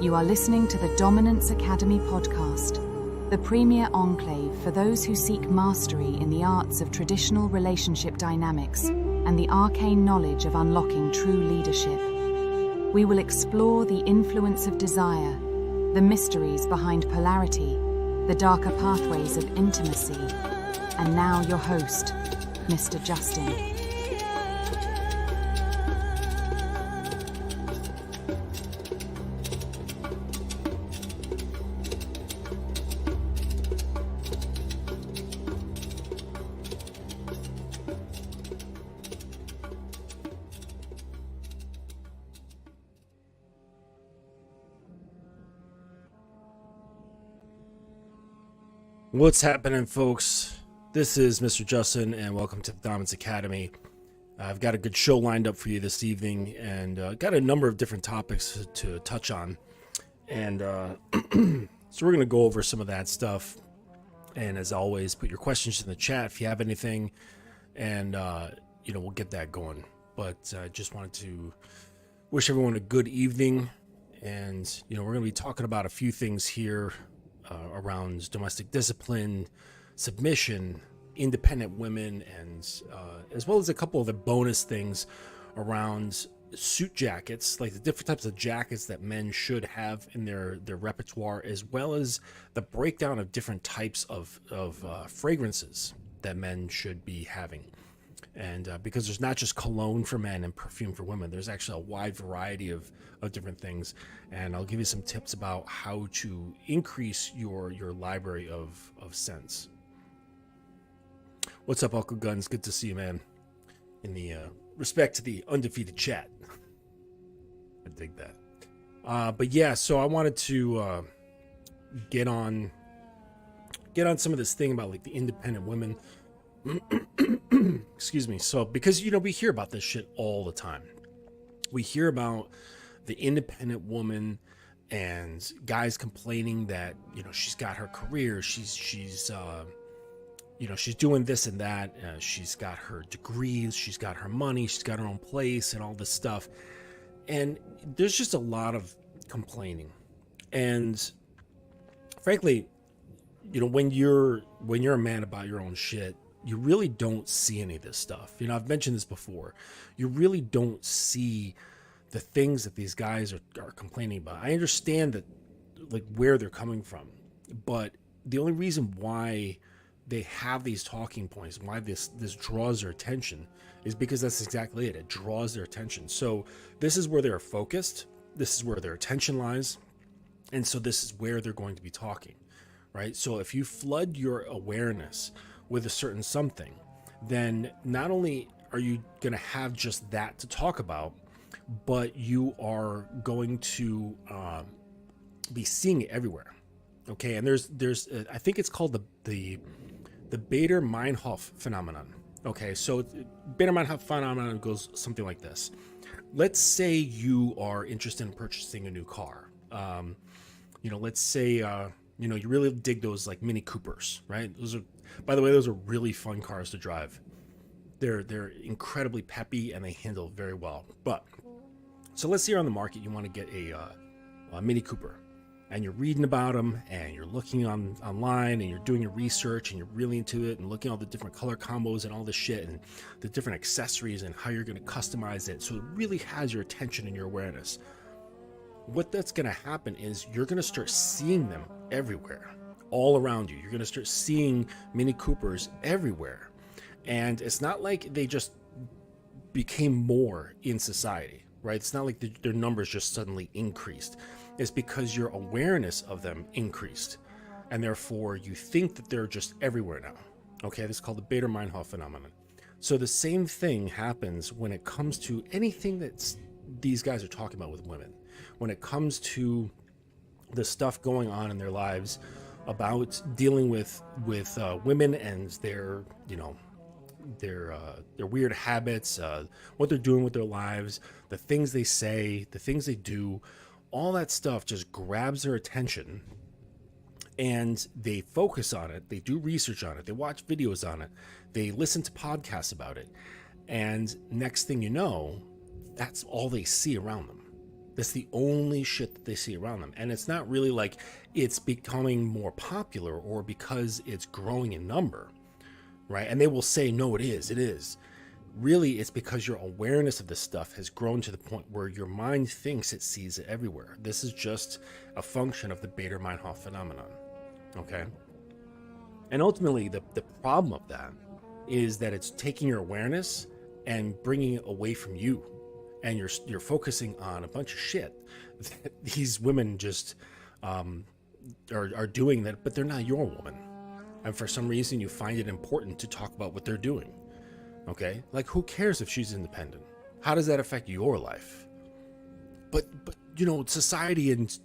You are listening to the Dominance Academy podcast, the premier enclave for those who seek mastery in the arts of traditional relationship dynamics and the arcane knowledge of unlocking true leadership. We will explore the influence of desire, the mysteries behind polarity, the darker pathways of intimacy. And now your host, Mr. Justin. What's happening, folks? This is Mr. Justin, and welcome to the Dominance Academy. I've got a good show lined up for you this evening, and got a number of different topics to touch on. And so we're going to go over some of that stuff. And as always, put your questions in the chat if you have anything, and we'll get that going. But I just wanted to wish everyone a good evening, and we're going to be talking about a few things here. Around domestic discipline, submission, independent women, and as well as a couple of the bonus things around suit jackets, like the different types of jackets that men should have in their repertoire, as well as the breakdown of different types of fragrances that men should be having. And because there's not just cologne for men and perfume for women, there's actually a wide variety of different things. And I'll give you some tips about how to increase your library of scents. What's up, Uncle Guns? Good to see you, man. In the respect to the undefeated chat. I dig that. But yeah, so I wanted to get on some of this thing about like the independent women. Excuse me. So because we hear about this shit all the time. We hear about the independent woman and guys complaining that she's got her career, she's doing this and that, she's got her degrees, she's got her money, she's got her own place and all this stuff. And there's just a lot of complaining. And frankly, when you're a man about your own shit, you really don't see any of this stuff. I've mentioned this before. You really don't see the things that these guys are complaining about. I understand that, like, where they're coming from, but the only reason why they have these talking points, why this draws their attention, is because that's exactly it. It draws their attention. So this is where they're focused. This is where their attention lies. And so this is where they're going to be talking, right? So if you flood your awareness with a certain something, then not only are you going to have just that to talk about, but you are going to be seeing it everywhere. Okay, and there's I think it's called the Bader-Meinhof phenomenon. Okay, so Bader-Meinhof phenomenon goes something like this. Let's say you are interested in purchasing a new car. Let's say you really dig those like Mini Coopers, right? By the way, those are really fun cars to drive. They're incredibly peppy and they handle very well. But so let's say you're on the market, you want to get a Mini Cooper, and you're reading about them and you're looking online and you're doing your research and you're really into it and looking at all the different color combos and all this shit and the different accessories and how you're going to customize it. So it really has your attention and your awareness. What that's going to happen is you're going to start seeing them everywhere, all around you. You're going to start seeing Mini Coopers everywhere. And it's not like they just became more in society, right? It's not like their numbers just suddenly increased. It's because your awareness of them increased. And therefore, you think that they're just everywhere now. Okay, this is called the Bader-Meinhof phenomenon. So the same thing happens when it comes to anything that these guys are talking about with women. When it comes to the stuff going on in their lives about dealing with women and their weird habits, what they're doing with their lives, the things they say, the things they do, all that stuff just grabs their attention and they focus on it. They do research on it. They watch videos on it. They listen to podcasts about it. And next thing you know, that's all they see around them. That's the only shit that they see around them. And it's not really like it's becoming more popular or because it's growing in number, right? And they will say, no, it is. Really, it's because your awareness of this stuff has grown to the point where your mind thinks it sees it everywhere. This is just a function of the Bader-Meinhof phenomenon, okay? And ultimately, the problem of that is that it's taking your awareness and bringing it away from you. And you're focusing on a bunch of shit that these women just are doing that, but they're not your woman. And for some reason, you find it important to talk about what they're doing. Okay? Like, who cares if she's independent? How does that affect your life? But society and,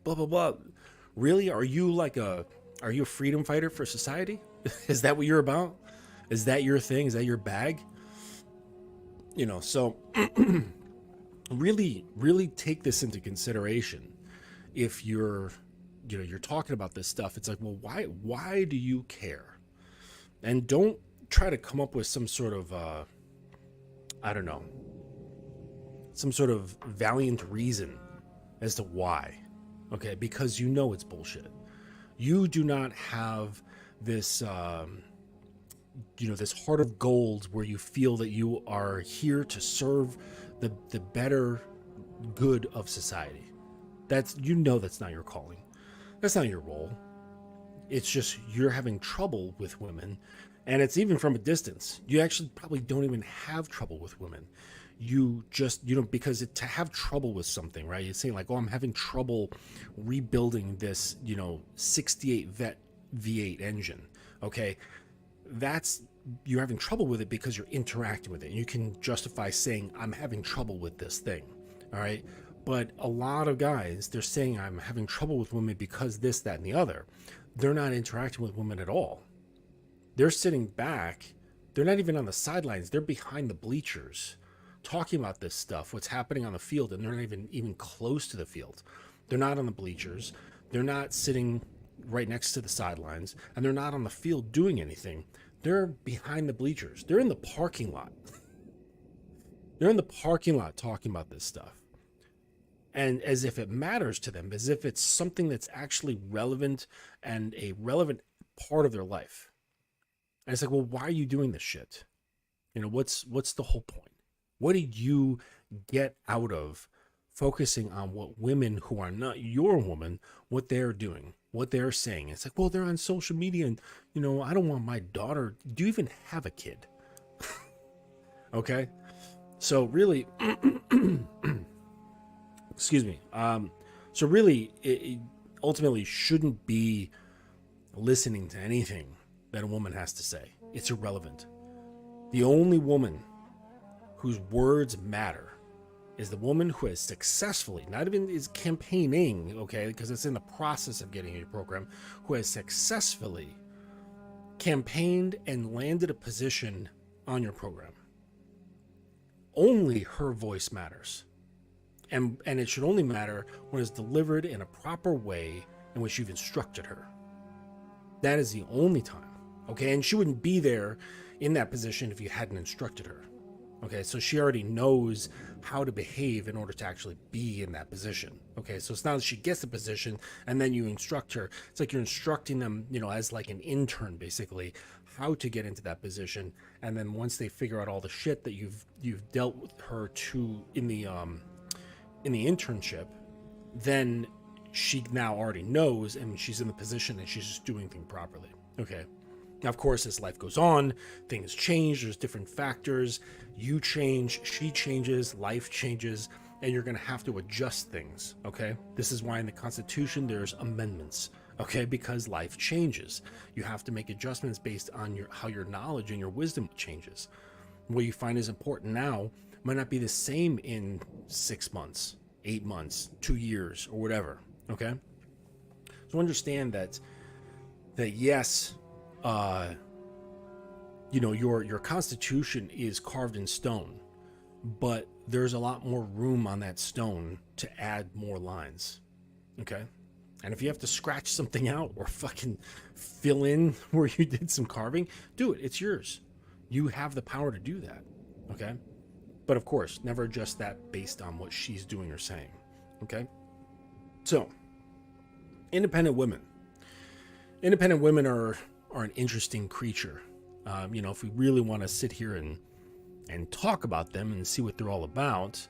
blah, blah, blah. Really? Are you a freedom fighter for society? Is that what you're about? Is that your thing? Is that your bag? So really take this into consideration. If you're talking about this stuff, it's like, well, why do you care? And don't try to come up with some sort of, some sort of valiant reason as to why. Okay. Because it's bullshit. You do not have this, this heart of gold where you feel that you are here to serve the better good of society. That's not your calling. That's not your role. It's just you're having trouble with women, and it's even from a distance. You actually probably don't even have trouble with women. You just, because to have trouble with something, right? You're saying like, oh, I'm having trouble rebuilding this, 68 vet V8 engine. Okay. You're having trouble with it because you're interacting with it. You can justify saying, I'm having trouble with this thing. All right. But a lot of guys, they're saying I'm having trouble with women because this, that, and the other. They're not interacting with women at all. They're sitting back. They're not even on the sidelines. They're behind the bleachers talking about this stuff, what's happening on the field. And they're not even close to the field. They're not on the bleachers. They're not sitting right next to the sidelines, and they're not on the field doing anything. They're behind the bleachers. They're in the parking lot. They're in the parking lot talking about this stuff. And as if it matters to them, as if it's something that's actually relevant and a relevant part of their life. And it's like, well, why are you doing this shit? What's the whole point? What did you get out of focusing on what women who are not your woman, what they're doing, what they're saying? It's like, well, they're on social media and, I don't want my daughter. Do you even have a kid? Okay. So really, excuse me. So really, it ultimately shouldn't be listening to anything that a woman has to say. It's irrelevant. The only woman whose words matter is the woman who has successfully, not even is campaigning, okay, because it's in the process of getting a program, who has successfully campaigned and landed a position on your program. Only her voice matters. And it should only matter when it's delivered in a proper way in which you've instructed her. That is the only time, okay? And she wouldn't be there in that position if you hadn't instructed her. Okay, so she already knows how to behave in order to actually be in that position. Okay, so it's not that she gets the position and then you instruct her. It's like you're instructing them, as like an intern, basically, how to get into that position. And then once they figure out all the shit that you've dealt with her to in the internship, then she now already knows and she's in the position and she's just doing things properly. Okay. Now, of course, as life goes on, things change. There's different factors. You change, she changes, life changes, and you're going to have to adjust things, okay? This is why in the Constitution there's amendments, okay? Because life changes. You have to make adjustments based on how your knowledge and your wisdom changes. What you find is important now might not be the same in 6 months, 8 months, 2 years, or whatever, okay? So understand that yes, your Constitution is carved in stone, but there's a lot more room on that stone to add more lines. Okay. And if you have to scratch something out or fucking fill in where you did some carving, do it. It's yours. You have the power to do that. Okay. But of course, never adjust that based on what she's doing or saying. Okay? So, independent women. Independent women are an interesting creature. If we really want to sit here and talk about them and see what they're all about,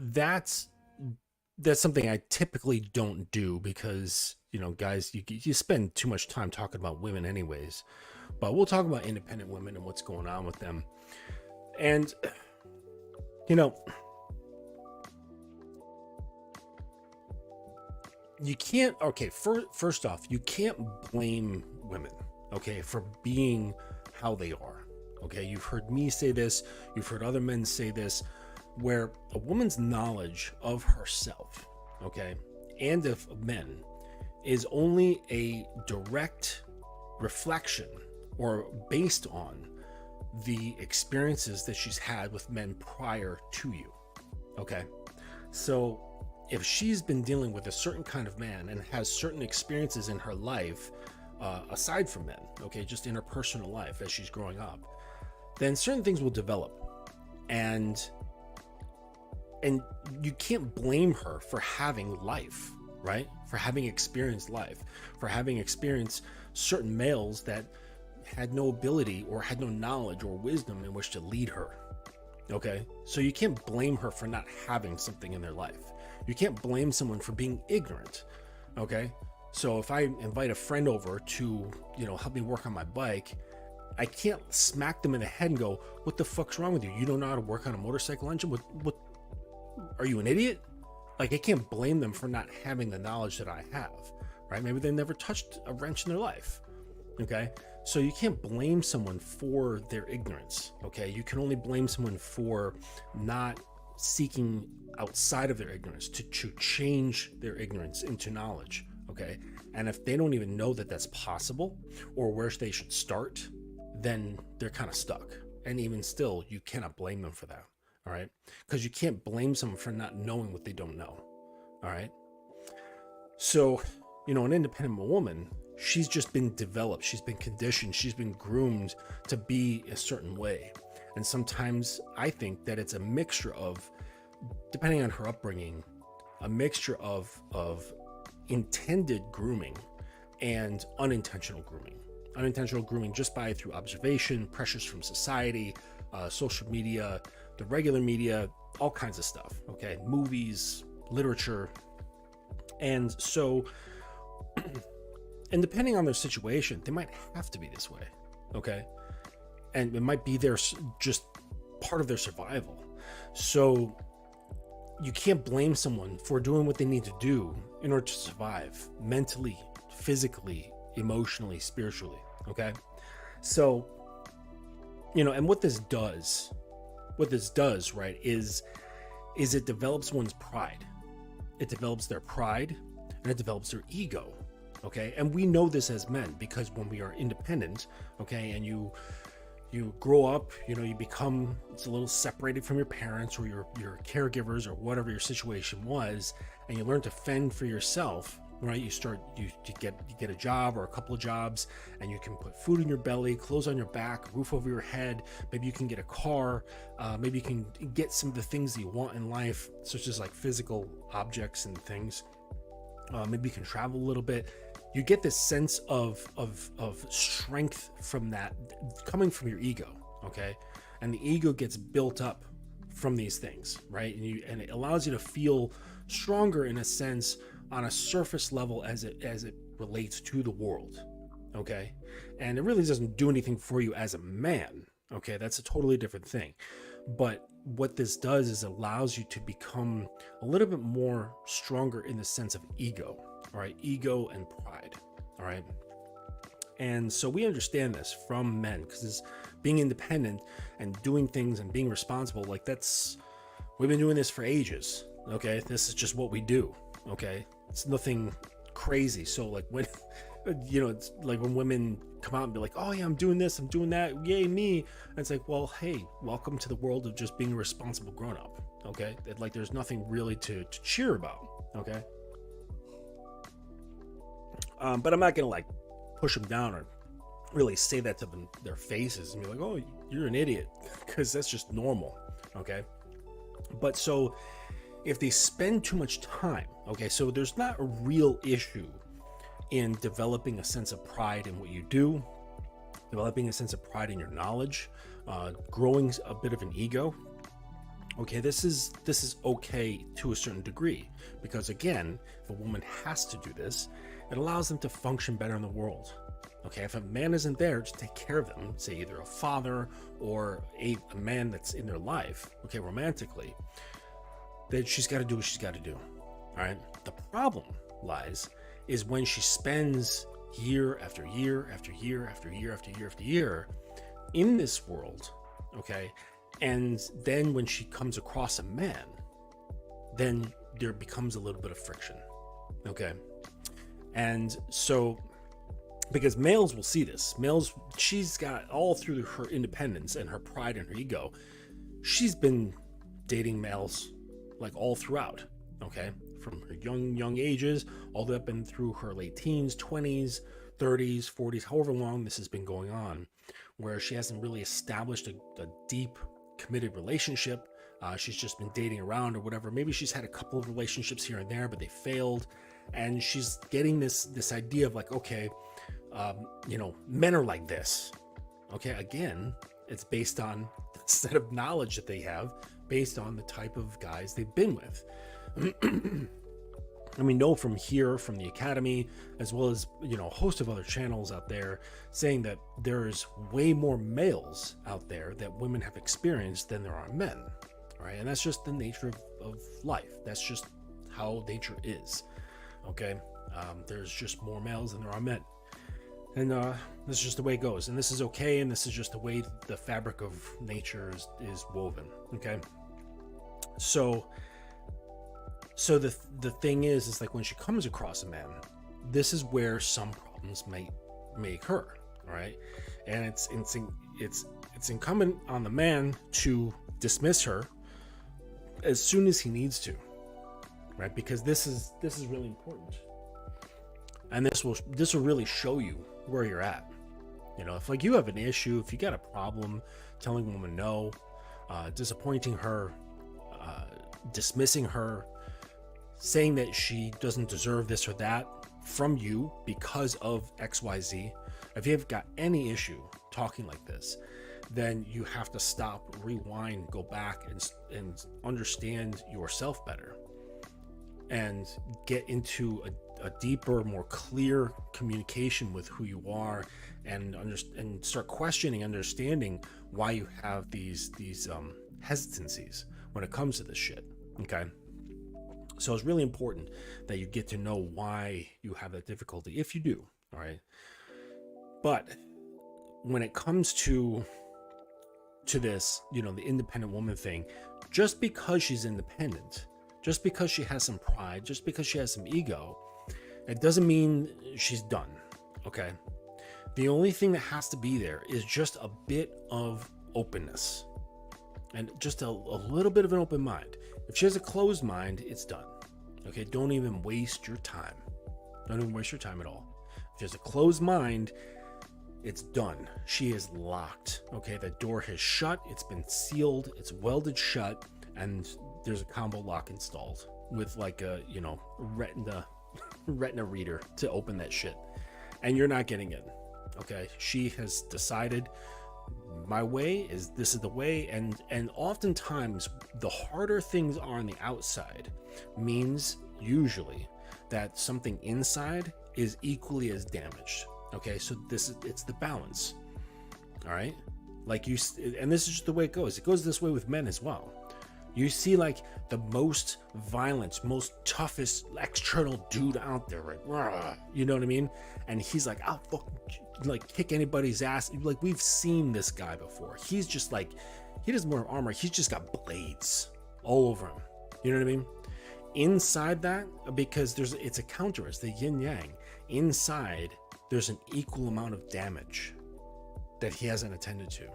that's something I typically don't do because, guys, you spend too much time talking about women anyways. But we'll talk about independent women and what's going on with them. And, you can't, first off, you can't blame women, okay, for being how they are. Okay, you've heard me say this, you've heard other men say this, where a woman's knowledge of herself, okay, and of men is only a direct reflection or based on the experiences that she's had with men prior to you. Okay, so if she's been dealing with a certain kind of man and has certain experiences in her life, aside from men, okay, just in her personal life as she's growing up, then certain things will develop, and you can't blame her for having life, right? For having experienced life, for having experienced certain males that had no ability or had no knowledge or wisdom in which to lead her. Okay, so you can't blame her for not having something in their life. You can't blame someone for being ignorant. Okay, so if I invite a friend over to help me work on my bike, I can't smack them in the head and go, "What the fuck's wrong with you? You don't know how to work on a motorcycle engine? What are you, an idiot?" Like, I can't blame them for not having the knowledge that I have, right? Maybe they never touched a wrench in their life. Okay, so you can't blame someone for their ignorance. Okay, you can only blame someone for not seeking outside of their ignorance to change their ignorance into knowledge. Okay, and if they don't even know that that's possible or where they should start, then they're kind of stuck. And even still, you cannot blame them for that. All right, because you can't blame someone for not knowing what they don't know. All right, so an independent woman, she's just been developed, she's been conditioned, she's been groomed to be a certain way. And sometimes I think that it's a mixture of, depending on her upbringing, a mixture of intended grooming and unintentional grooming. Unintentional grooming just through observation, pressures from society, social media, the regular media, all kinds of stuff. Okay, movies, literature. And so, and depending on their situation, they might have to be this way. Okay, and it might be just part of their survival. So you can't blame someone for doing what they need to do in order to survive mentally, physically, emotionally, spiritually. Okay, so and what this does, right, is it develops one's pride. It develops their pride, and it develops their ego. Okay, and we know this as men because when we are independent, okay, and you grow up, you become a little separated from your parents or your caregivers or whatever your situation was, and you learn to fend for yourself, right? You get a job or a couple of jobs, and you can put food in your belly, clothes on your back, roof over your head. Maybe you can get a car. Maybe you can get some of the things that you want in life, such as like physical objects and things. Maybe you can travel a little bit. You get this sense of strength from that, coming from your ego, okay? And the ego gets built up from these things, right? And it allows you to feel stronger in a sense on a surface level as it relates to the world, okay? And it really doesn't do anything for you as a man, okay? That's a totally different thing. But what this does is allows you to become a little bit more stronger in the sense of ego, all right? Ego and pride, all right? And so we understand this from men because being independent and doing things and being responsible, like we've been doing this for ages, okay? This is just what we do, okay? It's nothing crazy. So like when, it's like when women come out and be like, "Oh yeah, I'm doing this, I'm doing that, yay me." And it's like, well, hey, welcome to the world of just being a responsible grown-up, okay? Like there's nothing really to cheer about, okay? But I'm not gonna like push them down or really say that to them, their faces, and be like, oh, you're an idiot, because that's just normal. Okay. But so if they spend too much time, okay, so there's not a real issue in developing a sense of pride in what you do, developing a sense of pride in your knowledge, growing a bit of an ego. Okay, this is okay to a certain degree, because again, if a woman has to do this, it allows them to function better in the world. Okay, if a man isn't there to take care of them, say either a father or a man that's in their life, okay, romantically, then she's got to do what she's got to do. All right. The problem lies is when she spends year after year after year after year after year after year in this world, okay, and then when she comes across a man, then there becomes a little bit of friction. Okay. And so, because males will see this, she's got all through her independence and her pride and her ego, she's been dating males like all throughout, okay, from her young ages all the way up and through her late teens, 20s, 30s, 40s, however long this has been going on, where she hasn't really established a deep committed relationship. She's just been dating around or whatever. Maybe she's had a couple of relationships here and there, but they failed, and she's getting this idea of like, okay, men are like this. Okay, again, it's based on the set of knowledge that they have, based on the type of guys they've been with. And we know from here, from the Academy, as well as, a host of other channels out there, saying that there's way more males out there that women have experienced than there are men, right? And that's just the nature of life. That's just how nature is, okay? There's just more males than there are men. And this is just the way it goes. And this is okay, and this is just the way the fabric of nature is woven, okay? So the thing is like when she comes across a man, this is where some problems may occur, all right? And it's incumbent on the man to dismiss her as soon as he needs to, right? Because this is really important, and this will really show you where you're at. If like you have an issue, if you got a problem telling a woman no, disappointing her, dismissing her, saying that she doesn't deserve this or that from you because of XYZ, if you've got any issue talking like this, then you have to stop, rewind, go back and understand yourself better and get into a deeper, more clear communication with who you are, and start questioning, understanding why you have these hesitancies when it comes to this shit. Okay. So it's really important that you get to know why you have that difficulty, if you do. All right. But when it comes to this, the independent woman thing, just because she's independent, just because she has some pride, just because she has some ego, it doesn't mean she's done. Okay. The only thing that has to be there is just a bit of openness, and just a little bit of an open mind. If she has a closed mind, it's done. Okay, don't even waste your time. Don't even waste your time at all. If she has a closed mind, it's done. She is locked. Okay, the door has shut. It's been sealed. It's welded shut, and there's a combo lock installed with like a retina reader to open that shit, and you're not getting in. Okay, she has decided, my way is this is the way, and oftentimes the harder things are on the outside means usually that something inside is equally as damaged. Okay, so it's the balance. All right, like and this is just the way it goes. It goes this way with men as well. You see like the most violent, most toughest external dude out there, right? You know what I mean? And he's like, I'll fucking kick anybody's ass. Like, we've seen this guy before. He's just like, he doesn't wear armor. He's just got blades all over him. You know what I mean? Inside that, because it's a counter, it's the yin yang. Inside, there's an equal amount of damage that he hasn't attended to.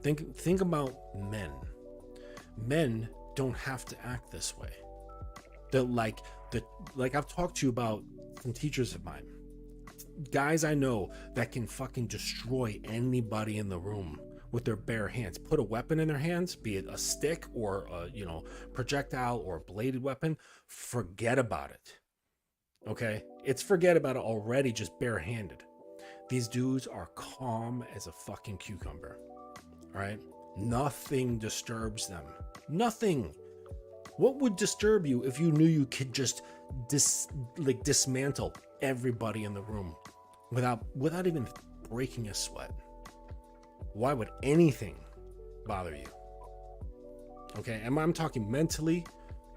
Think about men. Men don't have to act this way. Like I've talked to you about some teachers of mine guys I know that can fucking destroy anybody in the room with their bare hands. Put a weapon in their hands, be it a stick or a, projectile or a bladed weapon, forget about it. Okay? It's forget about it already, just barehanded. These dudes are calm as a fucking cucumber. All right? Nothing disturbs them. Nothing. What would disturb you if you knew you could just dismantle everybody in the room without even breaking a sweat? Why would anything bother you? Okay, and I'm talking mentally,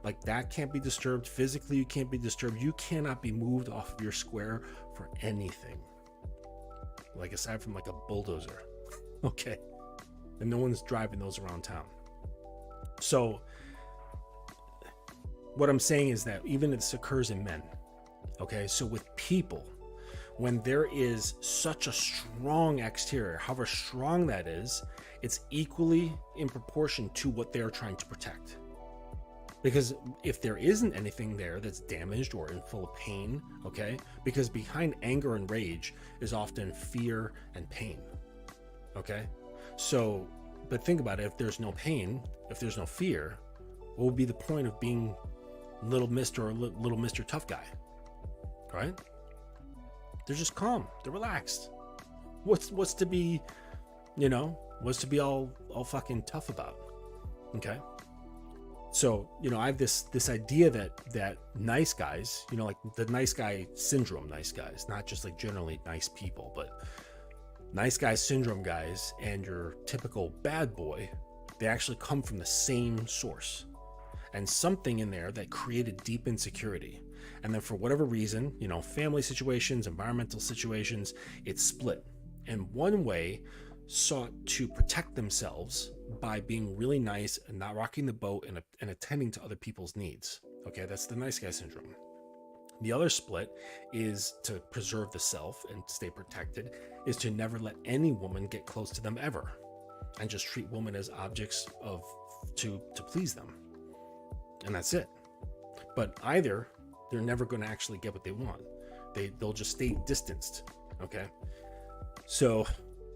like that can't be disturbed. Physically, you can't be disturbed. You cannot be moved off of your square for anything. Like aside from like a bulldozer. Okay. And no one's driving those around town. So what I'm saying is that even this occurs in men. Okay, so with people, when there is such a strong exterior, however strong that is, it's equally in proportion to what they're trying to protect. Because if there isn't anything there that's damaged or in full of pain, okay, because behind anger and rage is often fear and pain. Okay, so, but think about it, if there's no pain, if there's no fear, what would be the point of being little Mr. or little Mr. Tough Guy? Right? They're just calm. They're relaxed. What's to be, what's to be all fucking tough about? Okay. So, I have this idea that nice guys, like the nice guy syndrome, nice guys, not just like generally nice people, but nice guy syndrome guys and your typical bad boy, they actually come from the same source and something in there that created deep insecurity. And then for whatever reason, family situations, environmental situations, it split. And one way sought to protect themselves by being really nice and not rocking the boat and attending to other people's needs. Okay, that's the nice guy syndrome. The other split is to preserve the self and stay protected, is to never let any woman get close to them ever and just treat women as objects to please them. And that's it. But either they're never going to actually get what they want. They'll just stay distanced. Okay. So,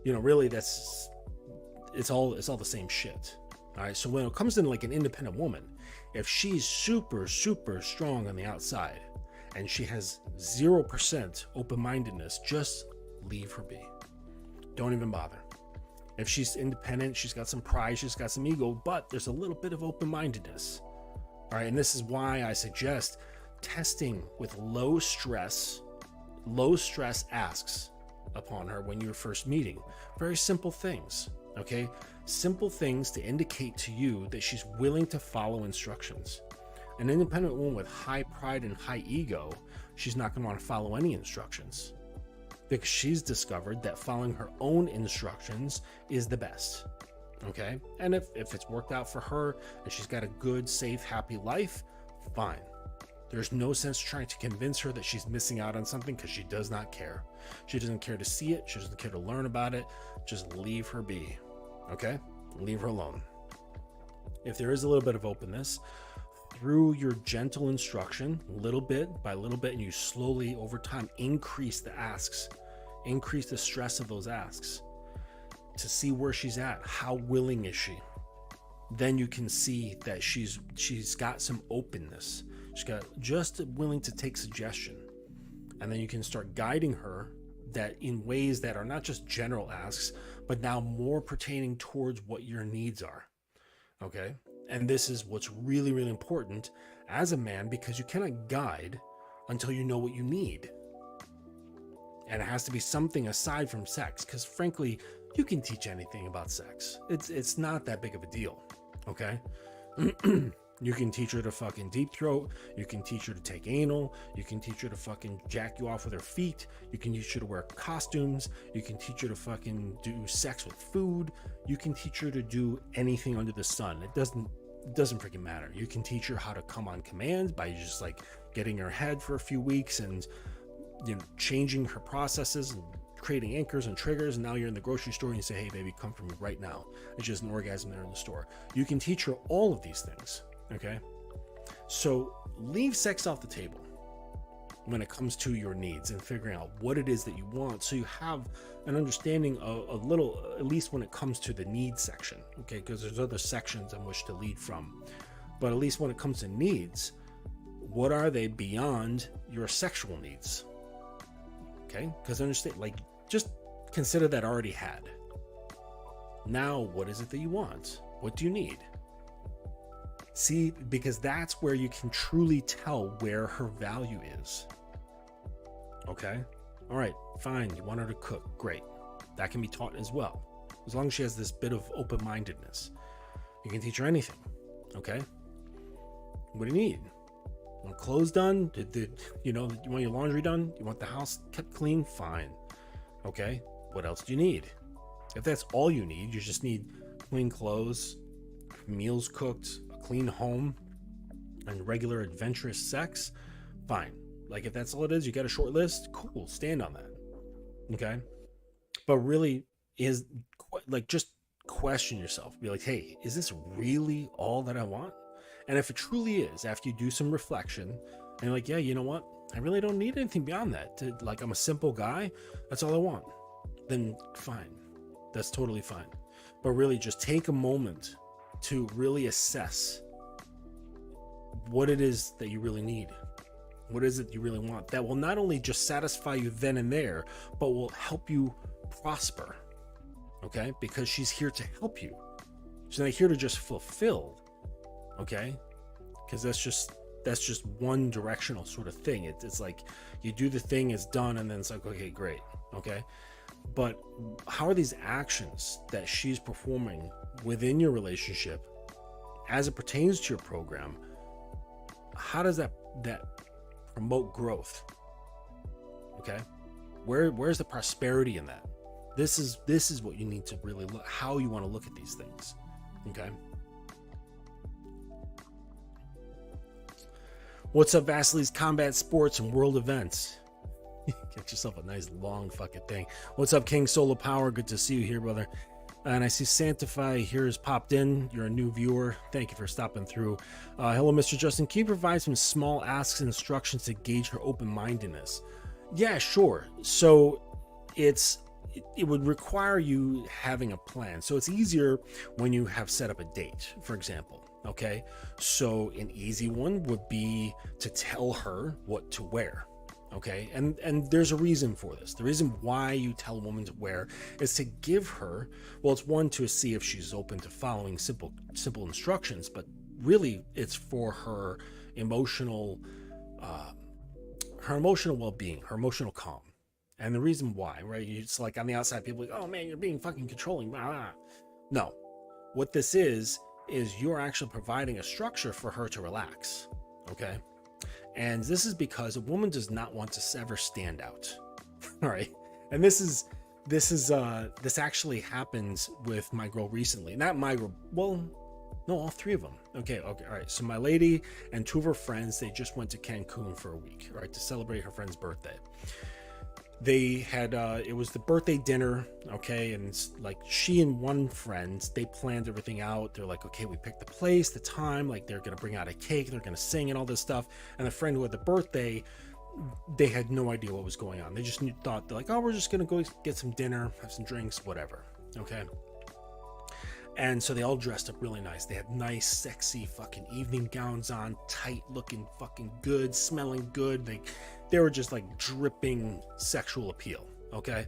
really it's all the same shit. All right. So when it comes to like an independent woman, if she's super, super strong on the outside and she has 0% open-mindedness, just leave her be. Don't even bother. If she's independent, she's got some pride, she's got some ego, but there's a little bit of open-mindedness. All right. And this is why I suggest testing with low stress asks upon her when you're first meeting. Very simple things. Okay. Simple things to indicate to you that she's willing to follow instructions. An independent woman with high pride and high ego, she's not going to want to follow any instructions because she's discovered that following her own instructions is the best. Okay. And if it's worked out for her and she's got a good, safe, happy life, fine. There's no sense trying to convince her that she's missing out on something because she does not care. She doesn't care to see it. She doesn't care to learn about it. Just leave her be. Okay? Leave her alone. If there is a little bit of openness, through your gentle instruction, little bit by little bit, and you slowly over time increase the asks, increase the stress of those asks to see where she's at. How willing is she? Then you can see that she's got some openness. She's got just willing to take suggestion. And then you can start guiding her that in ways that are not just general asks, but now more pertaining towards what your needs are. Okay. And this is what's really, really important as a man, because you cannot guide until you know what you need. And it has to be something aside from sex, because frankly, you can teach anything about sex. It's not that big of a deal. Okay. You can teach her to fucking deep throat. You can teach her to take anal. You can teach her to fucking jack you off with her feet. You can teach her to wear costumes. You can teach her to fucking do sex with food. You can teach her to do anything under the sun. It doesn't freaking matter. You can teach her how to come on command by just like getting her head for a few weeks and changing her processes and creating anchors and triggers. And now you're in the grocery store and you say, hey baby, come for me right now. It's just an orgasm there in the store. You can teach her all of these things. Okay, so leave sex off the table. when it comes to your needs and figuring out what it is that you want, so you have an understanding of a little, at least when it comes to the needs section, okay? Because there's other sections in which to lead from, but at least when it comes to needs, what are they beyond your sexual needs? Okay, because understand, like, just consider that already had. Now, what is it that you want? What do you need? See, because that's where you can truly tell where her value is. Okay, all right, fine, you want her to cook, great, that can be taught as well, as long as she has this bit of open-mindedness. You can teach her anything. Okay, what do you need? You want clothes done? You want your laundry done? You want the house kept clean? Fine. Okay, what else do you need? If that's all you need, you just need clean clothes, meals cooked, a clean home, and regular adventurous sex, fine. Like, if that's all it is, you got a short list, cool, stand on that. Okay, but really is, like, just question yourself. Be like, hey, is this really all that I want? And if it truly is, after you do some reflection, and you're like, yeah, you know what, I really don't need anything beyond that. Like, I'm a simple guy, that's all I want. Then fine, that's totally fine. But really, just take a moment to really assess what it is that you really need. What is it you really want that will not only just satisfy you then and there, but will help you prosper. Okay, because she's here to help you. She's not here to just fulfill. Okay, because that's just one directional sort of thing. It's like you do the thing, it's done, and then it's like, okay, great. Okay, but how are these actions that she's performing within your relationship as it pertains to your program, how does that promote growth? Okay, where's the prosperity in that? This is what you need to really look, how you want to look at these things. Okay, what's up, Vasily's Combat Sports and World Events? Get yourself a nice long fucking thing. What's up, King Solar Power? Good to see you here, brother. And I see Santify here has popped in. You're a new viewer. Thank you for stopping through. Hello, Mr. Justin. Can you provide some small asks and instructions to gauge her open-mindedness? Yeah, sure. So it would require you having a plan. So it's easier when you have set up a date, for example. Okay, so an easy one would be to tell her what to wear. Okay, and there's a reason for this. The reason why you tell a woman to wear is to give her, well, it's one, to see if she's open to following simple instructions, but really it's for her emotional well-being, her emotional calm. And the reason why, right? It's like on the outside, people are like, oh man, you're being fucking controlling. No, what this is you're actually providing a structure for her to relax. Okay. And this is because a woman does not want to ever stand out. All right. And this actually happened with my girl recently. Not my girl. Well, no, all three of them. Okay. All right. So my lady and two of her friends, they just went to Cancun for a week, right, to celebrate her friend's birthday. They had, it was the birthday dinner. Okay. And like she and one friend, they planned everything out. They're like, okay, we picked the place, the time, like they're going to bring out a cake, they're going to sing and all this stuff. And the friend who had the birthday, they had no idea what was going on. They just thought, they're like, oh, we're just going to go get some dinner, have some drinks, whatever. Okay. And so they all dressed up really nice. They had nice, sexy fucking evening gowns on, tight looking, fucking good, smelling good. They were just like dripping sexual appeal. Okay.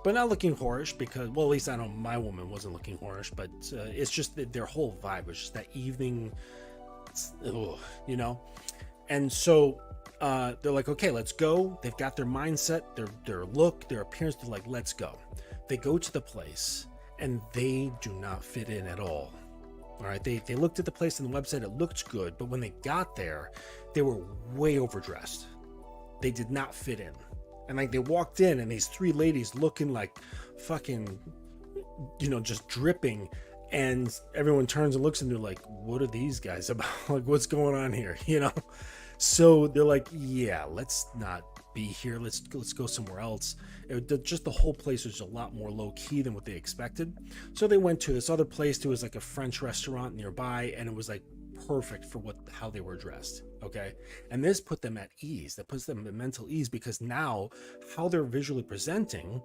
But not looking whorish because, well, at least I know my woman wasn't looking whorish, but it's just that their whole vibe was just that evening, you know? And so they're like, okay, let's go. They've got their mindset, their look, their appearance. They're like, let's go. They go to the place and they do not fit in at all. All right. They looked at the place on the website. It looked good. But when they got there, they were way overdressed. They did not fit in. And like they walked in and these three ladies looking like fucking, you know, just dripping. And everyone turns and looks and they're like, what are these guys about? Like, what's going on here? You know? So they're like, yeah, let's not be here. Let's go somewhere else. Just the whole place was a lot more low key than what they expected. So they went to this other place. There was like a French restaurant nearby and it was like perfect for how they were dressed. Okay. And this put them at ease. That puts them at mental ease, because now how they're visually presenting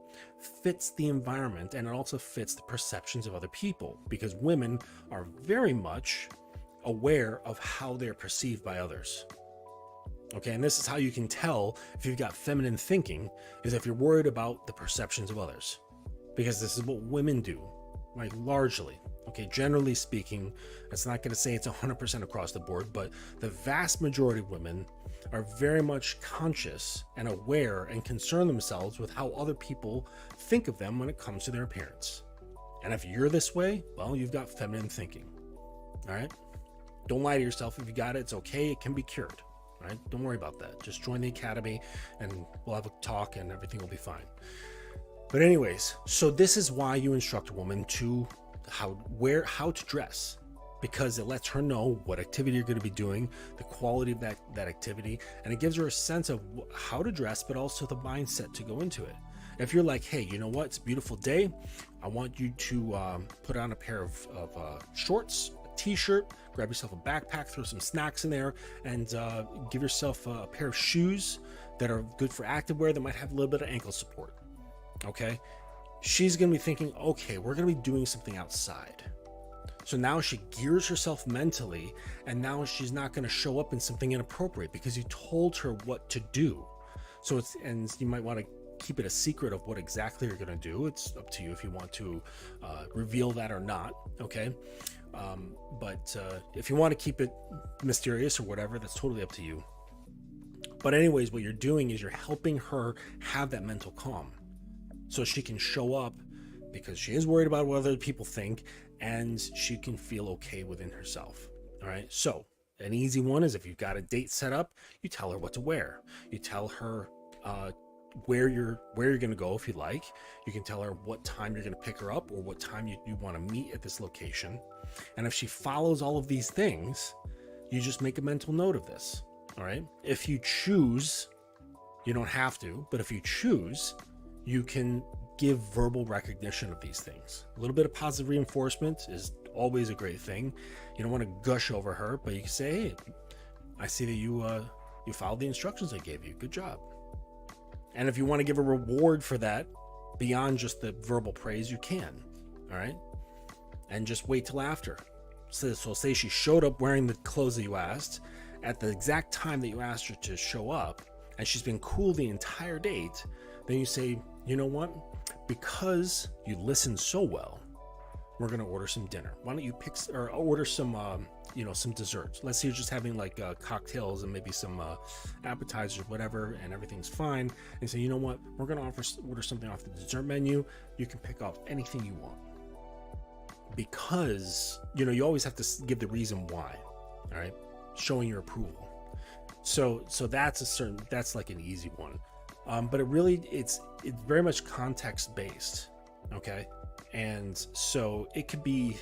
fits the environment, and it also fits the perceptions of other people, because women are very much aware of how they're perceived by others. Okay. And this is how you can tell if you've got feminine thinking, is if you're worried about the perceptions of others, because this is what women do, like, largely. Okay, generally speaking, it's not going to say it's 100% across the board, but the vast majority of women are very much conscious and aware and concern themselves with how other people think of them when it comes to their appearance. And if you're this way, well, you've got feminine thinking. All right? Don't lie to yourself. If you got it, it's okay. It can be cured. All right? Don't worry about that. Just join the academy and we'll have a talk and everything will be fine. But anyways, so this is why you instruct a woman to how to dress, because it lets her know what activity you're going to be doing, the quality of that activity, and it gives her a sense of how to dress, but also the mindset to go into it. If you're like, hey, you know what, it's a beautiful day, I want you to put on a pair of shorts, a t-shirt, grab yourself a backpack, throw some snacks in there, and give yourself a pair of shoes that are good for activewear that might have a little bit of ankle support. Okay, she's going to be thinking, okay, we're going to be doing something outside. So now she gears herself mentally, and now she's not going to show up in something inappropriate because you told her what to do. So and you might want to keep it a secret of what exactly you're going to do. It's up to you if you want to reveal that or not. Okay. But if you want to keep it mysterious or whatever, that's totally up to you. But anyways, what you're doing is you're helping her have that mental calm, so she can show up, because she is worried about what other people think, and she can feel okay within herself. All right. So an easy one is, if you've got a date set up, you tell her what to wear. You tell her where you're going to go if you like. You can tell her what time you're going to pick her up, or what time you want to meet at this location. And if she follows all of these things, you just make a mental note of this. All right. If you choose, you don't have to, but if you choose, you can give verbal recognition of these things. A little bit of positive reinforcement is always a great thing. You don't want to gush over her, but you can say, hey, I see that you followed the instructions I gave you. Good job. And if you want to give a reward for that beyond just the verbal praise, you can. All right. And just wait till after. So say she showed up wearing the clothes that you asked at the exact time that you asked her to show up, and she's been cool the entire date. Then you say, you know what? Because you listened so well, we're going to order some dinner. Why don't you order some, some desserts? Let's say you're just having like cocktails and maybe some appetizers, whatever, and everything's fine. And say, you know what? We're going to order something off the dessert menu. You can pick up anything you want. Because, you always have to give the reason why. All right. Showing your approval. So that's like an easy one. But it's very much context based. Okay. And so it could be,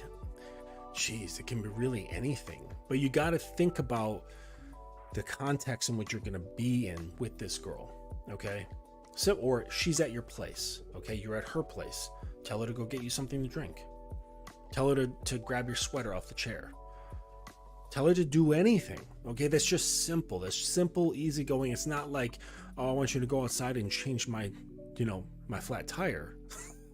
it can be really anything, but you got to think about the context in which you're going to be in with this girl. Okay. So, or she's at your place. Okay. You're at her place. Tell her to go get you something to drink. Tell her to grab your sweater off the chair. Tell her to do anything. Okay. That's just simple. That's simple, easygoing. It's not like, oh, I want you to go outside and change my flat tire.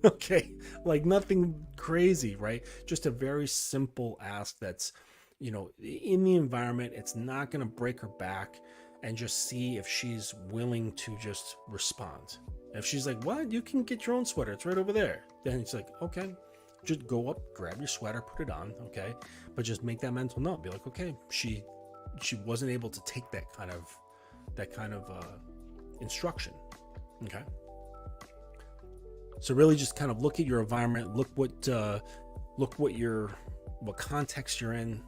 Okay. Like nothing crazy, right? Just a very simple ask that's, in the environment. It's not going to break her back, and just see if she's willing to just respond. If she's like, what? You can get your own sweater. It's right over there. Then it's like, okay, just go up, grab your sweater, put it on. Okay. But just make that mental note. Be like, okay, she wasn't able to take that kind of instruction. Okay. So really just kind of look at your environment, look what context you're in,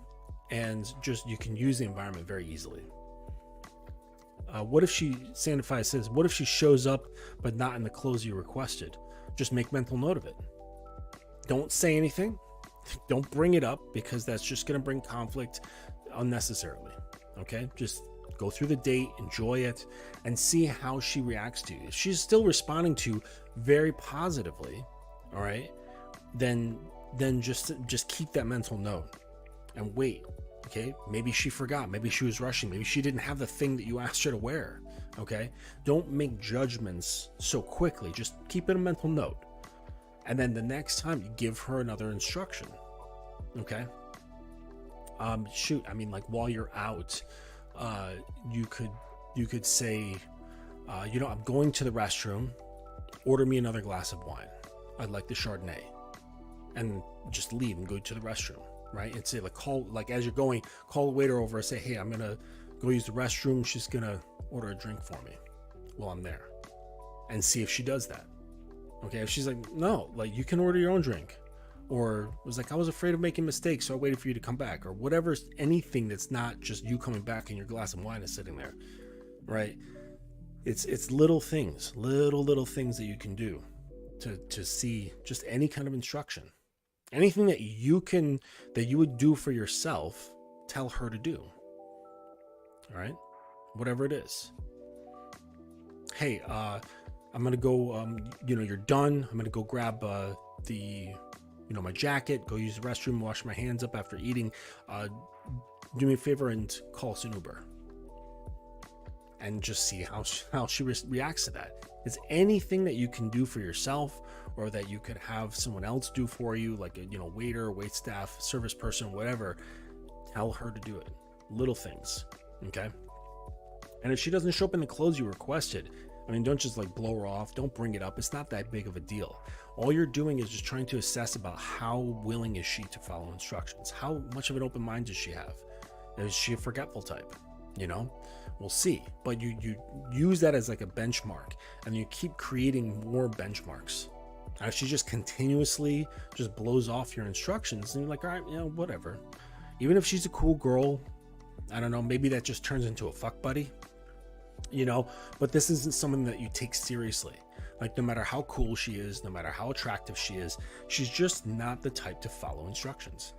and just, you can use the environment very easily. What if Sandify says, what if she shows up but not in the clothes you requested? Just make mental note of it. Don't say anything. Don't bring it up, because that's just going to bring conflict unnecessarily. Okay. Just go through the date, enjoy it, and see how she reacts to you. If she's still responding to you very positively, all right, then just keep that mental note and wait. Okay, maybe she forgot, maybe she was rushing, maybe she didn't have the thing that you asked her to wear. Okay, don't make judgments so quickly. Just keep it a mental note, and then the next time you give her another instruction. Okay. Shoot, I mean, like while you're out, you could say, I'm going to the restroom. Order me another glass of wine. I'd like the Chardonnay, and just leave and go to the restroom. Right, and say as you're going, call the waiter over and say, hey, I'm gonna go use the restroom. She's gonna order a drink for me while I'm there, and see if she does that. Okay, if she's like, no, like you can order your own drink, or was like, I was afraid of making mistakes, so I waited for you to come back, or whatever, anything that's not just you coming back and your glass of wine is sitting there. Right, it's little things that you can do to see just any kind of instruction. Anything that you would do for yourself, tell her to do. All right, whatever it is. Hey, I'm gonna go. You're done. I'm gonna go grab my jacket. Go use the restroom. Wash my hands up after eating. Do me a favor and call us an Uber. And just see how she reacts to that. It's anything that you can do for yourself, or that you could have someone else do for you, like a waiter, wait staff, service person, whatever. Tell her to do it. Little things, okay? And if she doesn't show up in the clothes you requested, I mean, don't just like blow her off. Don't bring it up. It's not that big of a deal. All you're doing is just trying to assess about how willing is she to follow instructions. How much of an open mind does she have? Is she a forgetful type? We'll see. But you use that as like a benchmark, and you keep creating more benchmarks. And if she just continuously just blows off your instructions, and you're like, all right, whatever. Even if she's a cool girl, I don't know, maybe that just turns into a fuck buddy, but this isn't someone that you take seriously. Like, no matter how cool she is, no matter how attractive she is, she's just not the type to follow instructions.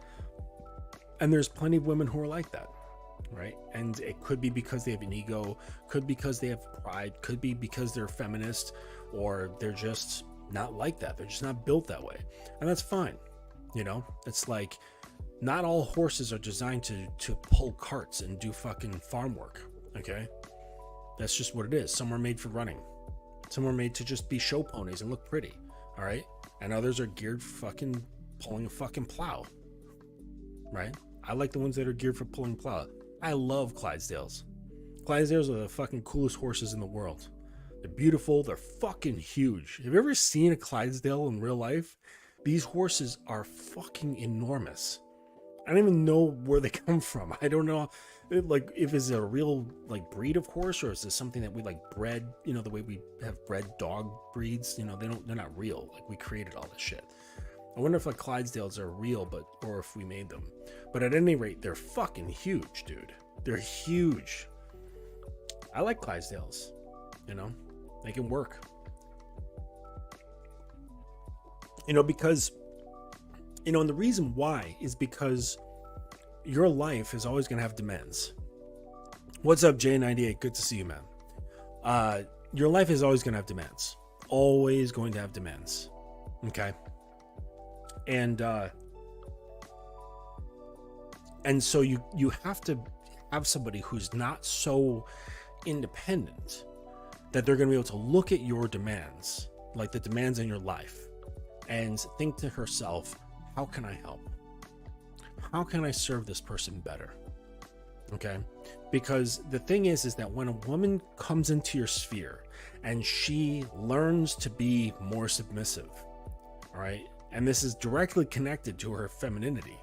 And there's plenty of women who are like that. Right, and it could be because they have an ego, could be because they have pride, could be because they're feminist, or they're just not like that. They're just not built that way, and that's fine. It's like not all horses are designed to pull carts and do fucking farm work. Okay, that's just what it is. Some are made for running, some are made to just be show ponies and look pretty. All right, and others are geared for fucking pulling a fucking plow. Right, I like the ones that are geared for pulling plow. I love Clydesdales. Clydesdales are the fucking coolest horses in the world. They're beautiful. They're fucking huge. Have you ever seen a Clydesdale in real life? These horses are fucking enormous. I don't even know where they come from. I don't know, like, if it's a real like breed of horse, or is this something that we like bred? The way we have bred dog breeds. They're not real. Like, we created all this shit. I wonder if like Clydesdales are real, or if we made them. But at any rate, they're fucking huge, dude. They're huge. I like Clydesdales. They can work. Because, and the reason why is because your life is always going to have demands. What's up, J98? Good to see you, man. Your life is always going to have demands. Always going to have demands. Okay. And so you have to have somebody who's not so independent that they're going to be able to look at your demands, like the demands in your life, and think to herself, how can I help? How can I serve this person better? Okay? Because the thing is that when a woman comes into your sphere and she learns to be more submissive, all right? And this is directly connected to her femininity.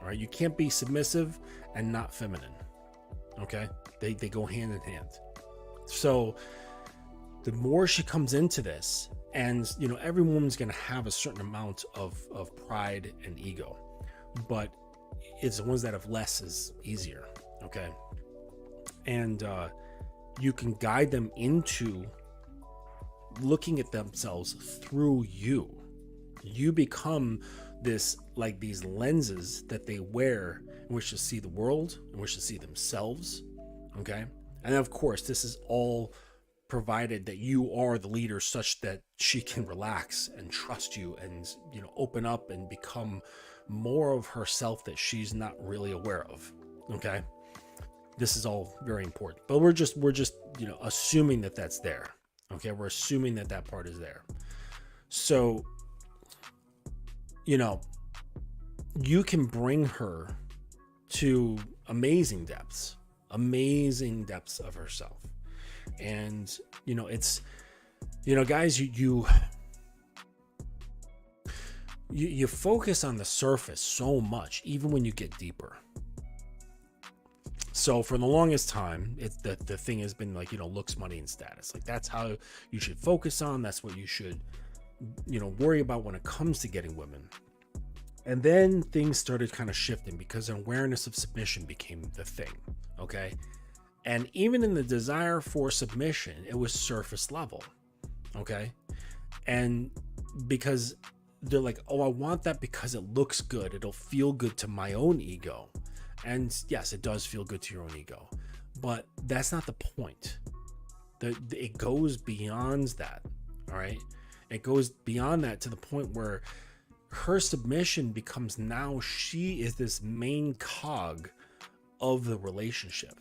All right, you can't be submissive and not feminine. Okay, they go hand in hand. So the more she comes into this, and every woman's going to have a certain amount of pride and ego, but it's the ones that have less is easier. Okay, and you can guide them into looking at themselves through you. You become these lenses that they wear in which to see the world, in which to see themselves. Okay. And of course, this is all provided that you are the leader, such that she can relax and trust you and, open up and become more of herself that she's not really aware of. Okay. This is all very important, but we're just, assuming that that's there. Okay. We're assuming that that part is there. So, you can bring her to amazing depths of herself. And, it's, guys, you focus on the surface so much, even when you get deeper. So for the longest time, the thing has been like, looks, money, and status. Like, that's how you should focus on. That's what you should, worry about when it comes to getting women. And then things started kind of shifting because awareness of submission became the thing. Okay. And even in the desire for submission, it was surface level. Okay. And because they're like, oh, I want that because it looks good. It'll feel good to my own ego. And yes, it does feel good to your own ego, but that's not the point. It goes beyond that. All right. It goes beyond that to the point where her submission becomes, now she is this main cog of the relationship.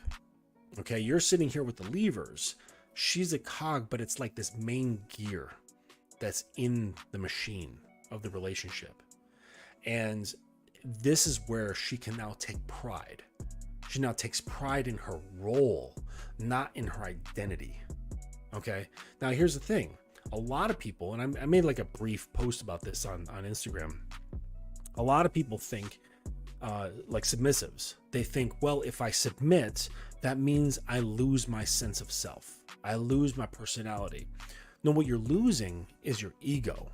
Okay. You're sitting here with the levers. She's a cog, but it's like this main gear that's in the machine of the relationship. And this is where she can now take pride. She now takes pride in her role, not in her identity. Okay. Now here's the thing. A lot of people, and I made like a brief post about this on Instagram. A lot of people think like submissives. They think, well, if I submit, that means I lose my sense of self. I lose my personality. No, what you're losing is your ego.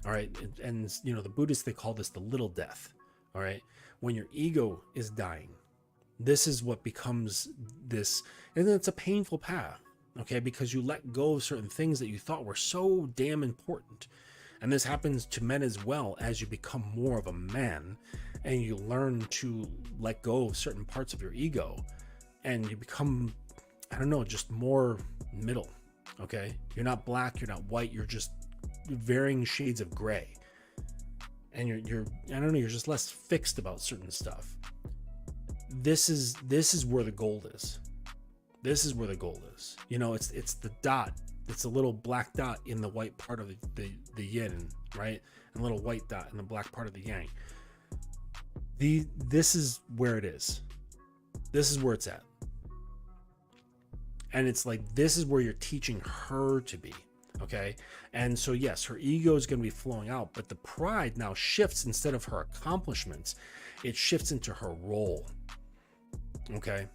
All right. And the Buddhists, they call this the little death. All right. When your ego is dying, this is what becomes this. And it's a painful path. Okay. Because you let go of certain things that you thought were so damn important. And this happens to men as well as you become more of a man and you learn to let go of certain parts of your ego and you become, I don't know, just more middle. Okay. You're not black. You're not white. You're just varying shades of gray. And you're I don't know, you're just less fixed about certain stuff. This is where the gold is. This is where the gold is. It's the dot. It's a little black dot in the white part of the yin, right? And a little white dot in the black part of the yang. This is where it is. This is where it's at. And it's like, this is where you're teaching her to be. Okay. And so, yes, her ego is going to be flowing out, but the pride now shifts. Instead of her accomplishments, it shifts into her role. Okay.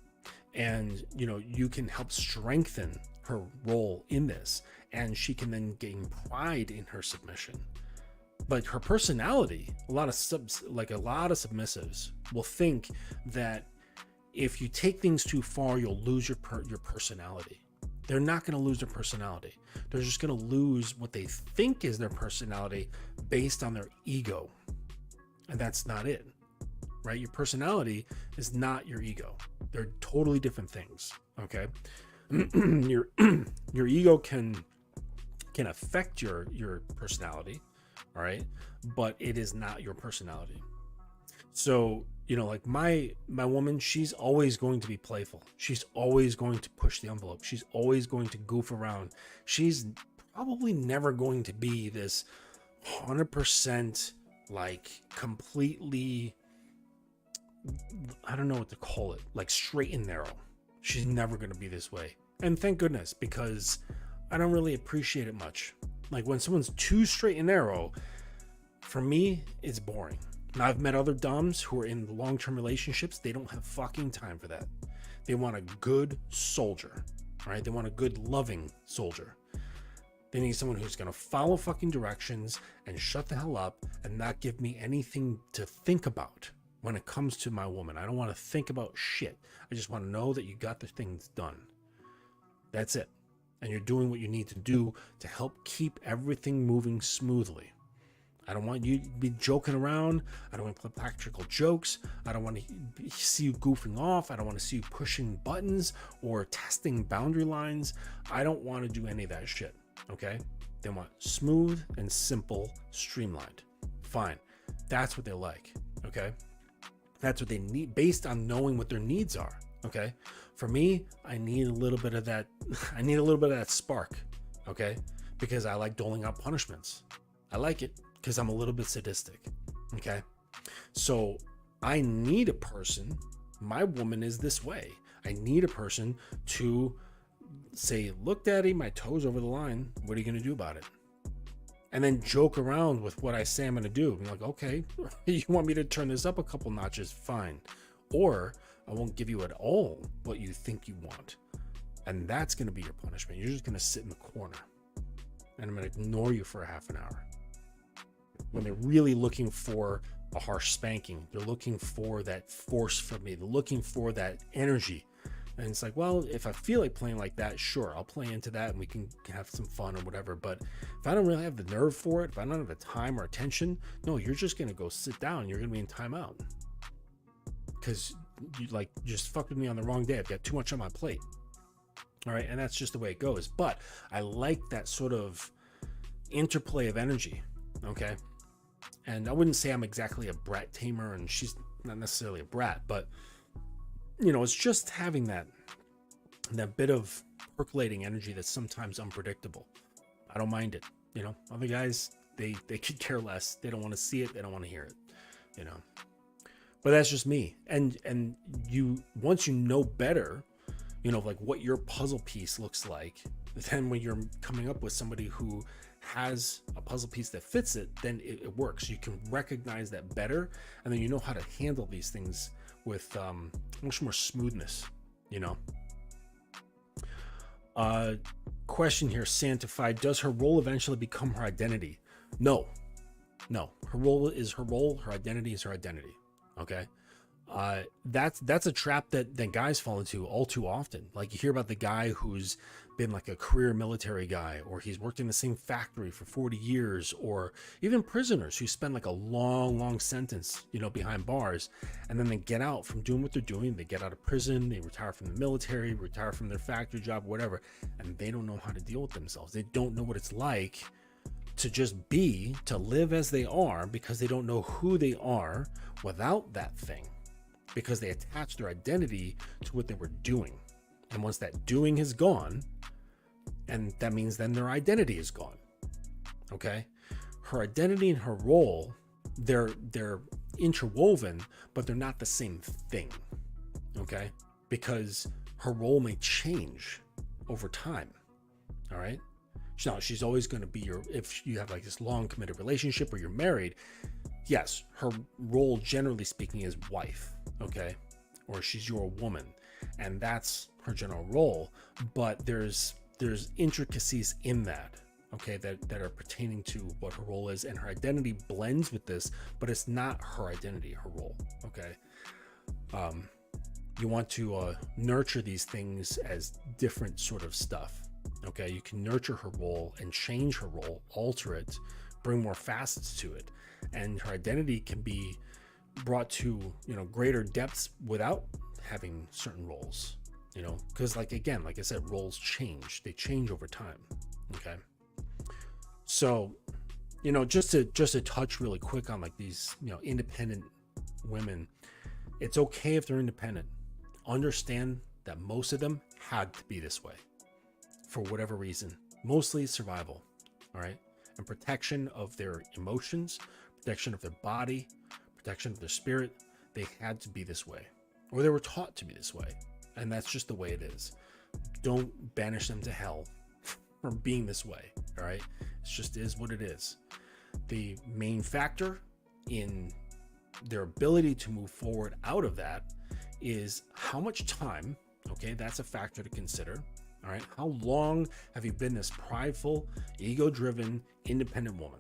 And, you can help strengthen her role in this, and she can then gain pride in her submission. But her personality, a lot of submissives will think that if you take things too far, you'll lose your personality. They're not going to lose their personality. They're just going to lose what they think is their personality based on their ego. And that's not it, right? Your personality is not your ego. They're totally different things. Okay. Your ego can affect your personality. All right. But it is not your personality. So, like my woman, she's always going to be playful. She's always going to push the envelope. She's always going to goof around. She's probably never going to be this 100% like completely, I don't know what to call it, like straight and narrow. She's never going to be this way. And thank goodness, because I don't really appreciate it much. Like when someone's too straight and narrow, for me, it's boring. Now, I've met other doms who are in long-term relationships. They don't have fucking time for that. They want a good soldier, right? They want a good loving soldier. They need someone who's going to follow fucking directions and shut the hell up and not give me anything to think about when it comes to my woman. I don't want to think about shit. I just want to know that you got the things done. That's it. And you're doing what you need to do to help keep everything moving smoothly. I don't want you to be joking around. I don't want to play practical jokes. I don't want to see you goofing off. I don't want to see you pushing buttons or testing boundary lines. I don't want to do any of that shit. Okay? They want smooth and simple, streamlined. Fine. That's what they like. Okay? That's what they need based on knowing what their needs are. Okay. For me, I need a little bit of that. I need a little bit of that spark. Okay. Because I like doling out punishments. I like it because I'm a little bit sadistic. Okay. So I need a person. My woman is this way. I need a person to say, look, daddy, my toe's over the line. What are you going to do about it? And then joke around with what I say I'm going to do. I'm like, okay, you want me to turn this up a couple notches? Fine. Or I won't give you at all what you think you want. And that's going to be your punishment. You're just going to sit in the corner. And I'm going to ignore you for a half an hour. When they're really looking for a harsh spanking, they're looking for that force from me. They're looking for that energy. And it's like, well, if I feel like playing like that, sure, I'll play into that and we can have some fun or whatever. But if I don't really have the nerve for it, if I don't have the time or attention, no, you're just going to go sit down. You're going to be in timeout. Because you just fucked with me on the wrong day. I've got too much on my plate. All right. And that's just the way it goes. But I like that sort of interplay of energy. Okay. And I wouldn't say I'm exactly a brat tamer, and she's not necessarily a brat, but it's just having that bit of percolating energy that's sometimes unpredictable. I don't mind it. Other guys, they could care less. They don't want to see it. They don't want to hear it, but that's just me. And once you know better, like what your puzzle piece looks like, then when you're coming up with somebody who has a puzzle piece that fits it, then it works. You can recognize that better, and then you know how to handle these things with much more smoothness. Question here, Sanctified: does her role eventually become her identity? No. Her role is her role. Her identity is her identity. Okay. That's a trap that guys fall into all too often. Like, you hear about the guy who's been like a career military guy, or he's worked in the same factory for 40 years, or even prisoners who spend like a long sentence, behind bars, and then they get out from doing what they're doing. They get out of prison, they retire from the military, retire from their factory job, whatever, and they don't know how to deal with themselves. They don't know what it's like to live as they are, because they don't know who they are without that thing, because they attach their identity to what they were doing. And once that doing is gone, and that means then their identity is gone. Okay. Her identity and her role, they're interwoven, but they're not the same thing. Okay. Because her role may change over time. All right. Now, she's always going to be if you have like this long committed relationship or you're married, yes, her role, generally speaking, is wife. Okay. Or she's your woman, and that's her general role. But there's intricacies in that, okay, that are pertaining to what her role is, and her identity blends with this, but it's not her identity, her role. Okay. You want to nurture these things as different sort of stuff. Okay. You can nurture her role and change her role, alter it, bring more facets to it, and her identity can be brought to greater depths without having certain roles. Because like I said, roles change. They change over time. Okay. So, just to touch really quick on like these, independent women, it's okay if they're independent. Understand that most of them had to be this way for whatever reason, mostly survival. All right. And protection of their emotions, protection of their body, protection of their spirit. They had to be this way, or they were taught to be this way. And that's just the way it is. Don't banish them to hell for being this way. All right. It just is what it is. The main factor in their ability to move forward out of that is how much time. Okay. That's a factor to consider. All right. How long have you been this prideful, ego-driven, independent woman?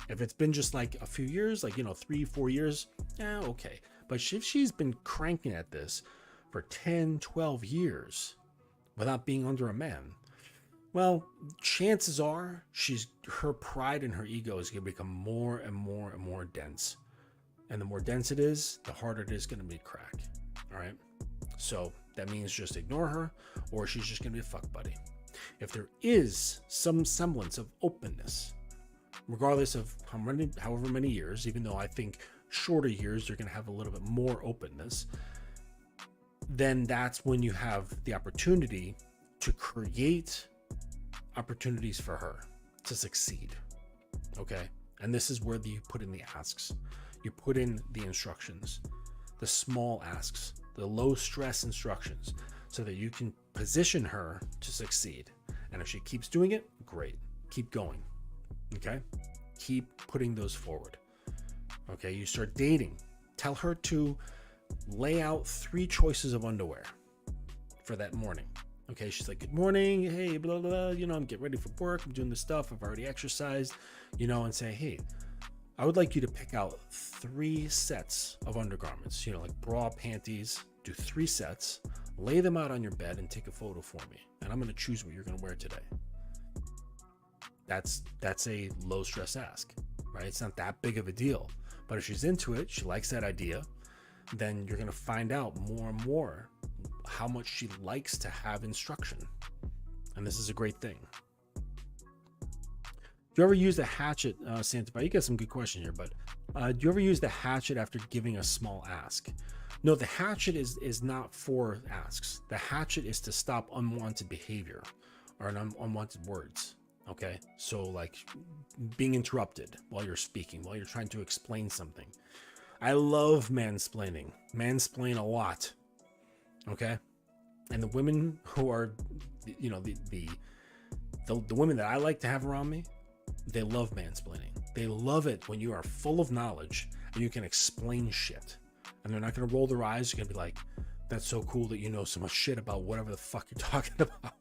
If it's been just like a few years, like, 3-4 years, okay. But if she's been cranking at this for 10, 12 years without being under a man, well, chances are her pride and her ego is going to become more and more and more dense. And the more dense it is, the harder it is going to be to crack. All right. So that means just ignore her, or she's just going to be a fuck buddy. If there is some semblance of openness, regardless of however many years, even though I think shorter years, you're going to have a little bit more openness. Then that's when you have the opportunity to create opportunities for her to succeed. Okay. And this is where you put in the asks, you put in the instructions, the small asks, the low stress instructions, so that you can position her to succeed. And if she keeps doing it, great. Keep going. Okay. Keep putting those forward. Okay. You start dating. Tell her to lay out 3 choices of underwear for that morning. Okay. She's like, good morning. Hey, blah, blah, blah. I'm getting ready for work. I'm doing this stuff. I've already exercised, and say, hey, I would like you to pick out 3 sets of undergarments, like bra, panties. Do 3 sets, lay them out on your bed and take a photo for me. And I'm going to choose what you're going to wear today. That's a low stress ask, right? It's not that big of a deal, but if she's into it, she likes that idea, then you're going to find out more and more how much she likes to have instruction. And this is a great thing. Do you ever use the hatchet, Santa? You got some good questions here, but do you ever use the hatchet after giving a small ask? No, the hatchet is not for asks. The hatchet is to stop unwanted behavior or unwanted words. Okay. So like being interrupted while you're speaking, while you're trying to explain something. I love mansplaining. Mansplain a lot. Okay. And the women who are, the women that I like to have around me, they love mansplaining. They love it when you are full of knowledge and you can explain shit. And they're not going to roll their eyes. You're going to be like, that's so cool that you know so much shit about whatever the fuck you're talking about,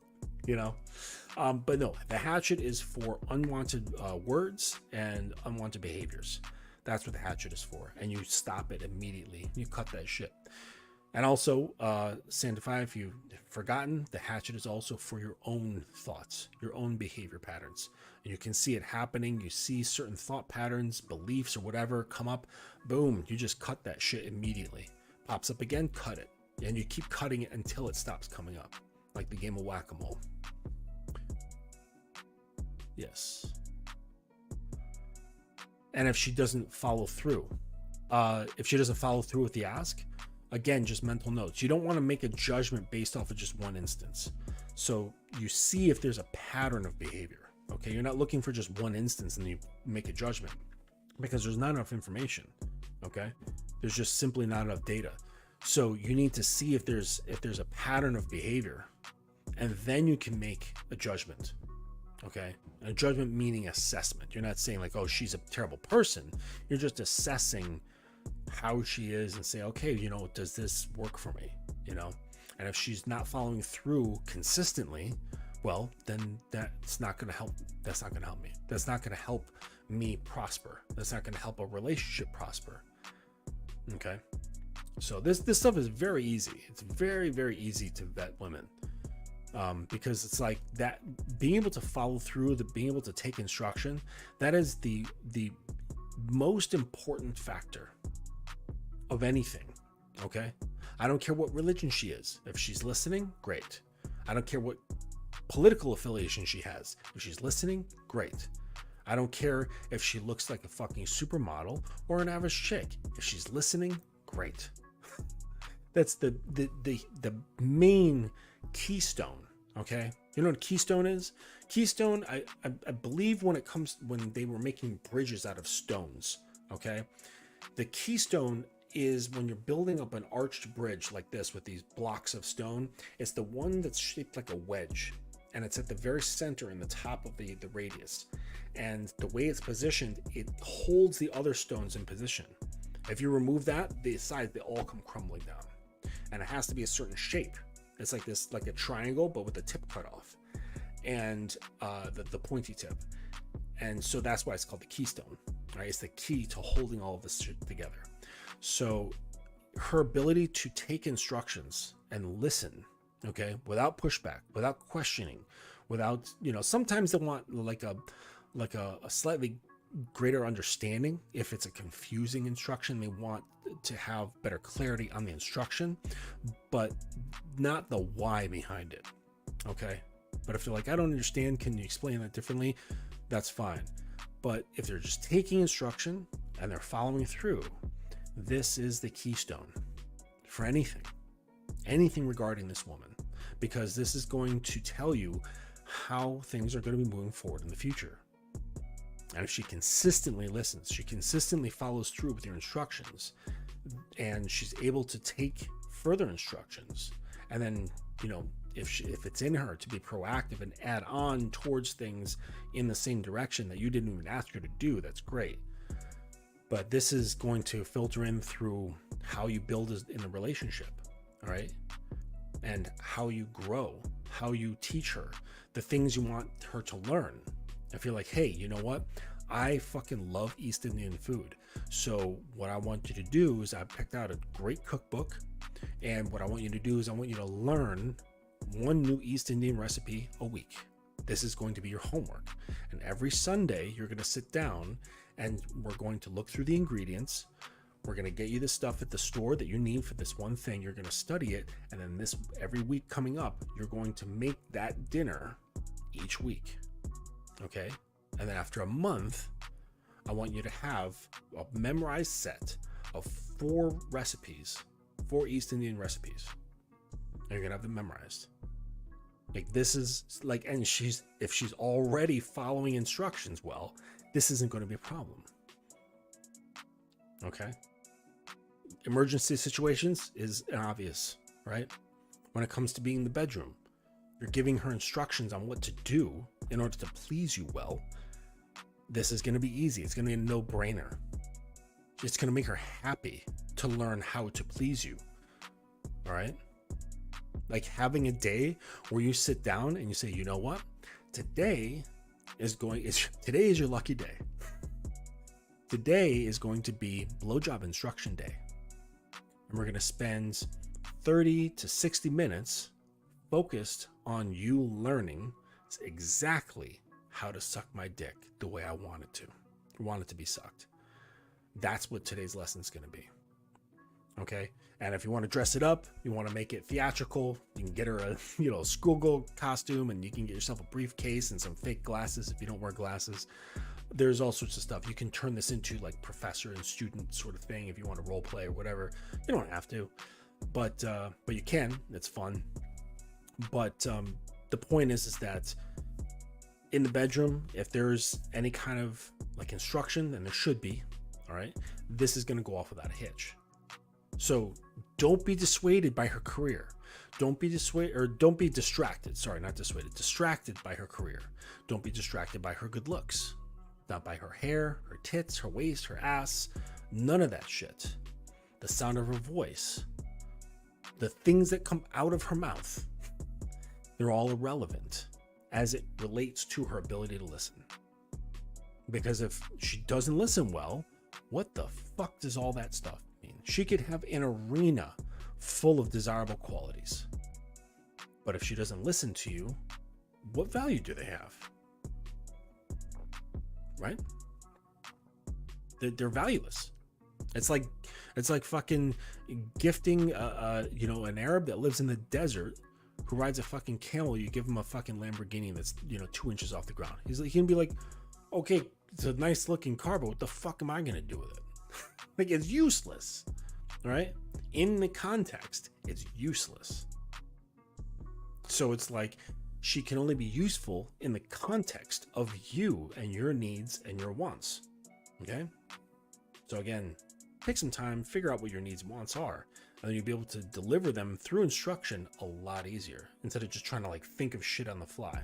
But no, the hatchet is for unwanted words and unwanted behaviors. That's what the hatchet is for. And you stop it immediately. You cut that shit. And also, Santify, if you've forgotten, the hatchet is also for your own thoughts, your own behavior patterns. And you can see it happening. You see certain thought patterns, beliefs, or whatever come up. Boom, you just cut that shit immediately. Pops up again, cut it. And you keep cutting it until it stops coming up, like the game of whack-a-mole. Yes. And if she doesn't follow through, with the ask, again, just mental notes. You don't want to make a judgment based off of just one instance. So you see if there's a pattern of behavior. Okay, you're not looking for just one instance and you make a judgment because there's not enough information. Okay, there's just simply not enough data. So you need to see if there's a pattern of behavior, and then you can make a judgment. Okay, and a judgment meaning assessment. You're not saying like, oh, she's a terrible person. You're just assessing how she is and say, okay, does this work for me? And if she's not following through consistently, well, then that's not going to help. That's not going to help me. That's not going to help me prosper. That's not going to help a relationship prosper. Okay. So this stuff is very easy. It's very, very easy to vet women. Because it's like that, being able to follow through, being able to take instruction, that is the most important factor of anything. Okay. I don't care what religion she is. If she's listening, great. I don't care what political affiliation she has. If she's listening, great. I don't care if she looks like a fucking supermodel or an average chick. If she's listening, great. That's the main keystone. Okay. You know what keystone is? Keystone, I believe when they were making bridges out of stones. Okay. The keystone is when you're building up an arched bridge like this with these blocks of stone. It's the one that's shaped like a wedge, and it's at the very center in the top of the radius. And the way it's positioned, it holds the other stones in position. If you remove that, the sides, they all come crumbling down. And it has to be a certain shape. It's like this, like a triangle, but with the tip cut off, and the pointy tip. And so that's why it's called the keystone, right? It's the key to holding all of this shit together. So her ability to take instructions and listen, okay, without pushback, without questioning, without, sometimes they want like a slightly greater understanding. If it's a confusing instruction, they want to have better clarity on the instruction, but not the why behind it. Okay. But if they're like, I don't understand, can you explain that differently? That's fine. But if they're just taking instruction and they're following through, this is the keystone for anything regarding this woman, because this is going to tell you how things are going to be moving forward in the future. And if she consistently listens, she consistently follows through with your instructions, and she's able to take further instructions, and then, you know, if it's in her to be proactive and add on towards things in the same direction that you didn't even ask her to do, that's great. But this is going to filter in through how you build in the relationship, all right? And how you grow, how you teach her the things you want her to learn. If you're like, hey, you know what? I fucking love East Indian food. So what I want you to do is I picked out a great cookbook. And what I want you to do is I want you to learn one new East Indian recipe a week. This is going to be your homework. And every Sunday, you're going to sit down and we're going to look through the ingredients. We're going to get you the stuff at the store that you need for this one thing. You're going to study it. And then every week coming up, you're going to make that dinner each week. Okay? And then after a month, I want you to have a memorized set of 4 recipes, 4 East Indian recipes. And you're going to have them memorized. Like, this is like, and if she's already following instructions well, this isn't going to be a problem. Okay? Emergency situations is obvious, right? When it comes to being in the bedroom, you're giving her instructions on what to do in order to please you well. This is going to be easy. It's going to be a no-brainer. It's going to make her happy to learn how to please you. All right? Like having a day where you sit down and you say, you know what? Today is your lucky day. Today is going to be blowjob instruction day. And we're going to spend 30 to 60 minutes focused on you learning exactly how to suck my dick the way I want it to be sucked. That's what today's lesson is going to be. Okay? And if you want to dress it up, you want to make it theatrical, you can get her a schoolgirl costume, and you can get yourself a briefcase and some fake glasses if you don't wear glasses. There's all sorts of stuff. You can turn this into like professor and student sort of thing if you want to role play or whatever. You don't have to, but you can. It's fun. But the point is that in the bedroom, if there's any kind of like instruction, and there should be, all right, this is going to go off without a hitch. So don't be dissuaded by her career. Don't be distracted. Sorry, not dissuaded. Distracted by her career. Don't be distracted by her good looks. Not by her hair, her tits, her waist, her ass. None of that shit. The sound of her voice. The things that come out of her mouth. They're all irrelevant as it relates to her ability to listen. Because if she doesn't listen well, what the fuck does all that stuff mean? She could have an arena full of desirable qualities. But if she doesn't listen to you, what value do they have? Right? They're valueless. It's like fucking gifting an Arab that lives in the desert who rides a fucking camel. You give him a fucking Lamborghini that's 2 inches off the ground. He can be like, okay, it's a nice looking car, but what the fuck am I gonna do with it? Like, it's useless, right? In the context, it's useless. So it's like she can only be useful in the context of you and your needs and your wants. Okay? So again, take some time, figure out what your needs and wants are, and then you'll be able to deliver them through instruction a lot easier instead of just trying to like think of shit on the fly.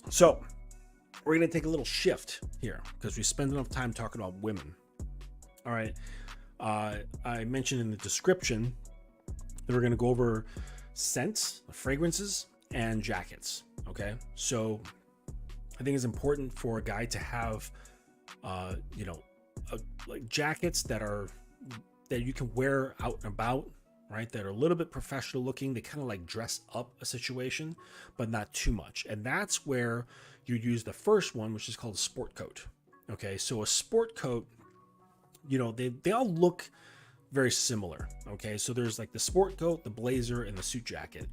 So we're going to take a little shift here because we spend enough time talking about women. All right. I mentioned in the description that we're going to go over scents, fragrances, and jackets. Okay. So I think it's important for a guy to have, like jackets that you can wear out and about, right? That are a little bit professional looking. They kind of like dress up a situation, but not too much. And that's where you use the first one, which is called a sport coat. Okay. So a sport coat, they all look very similar. Okay. So there's like the sport coat, the blazer, and the suit jacket.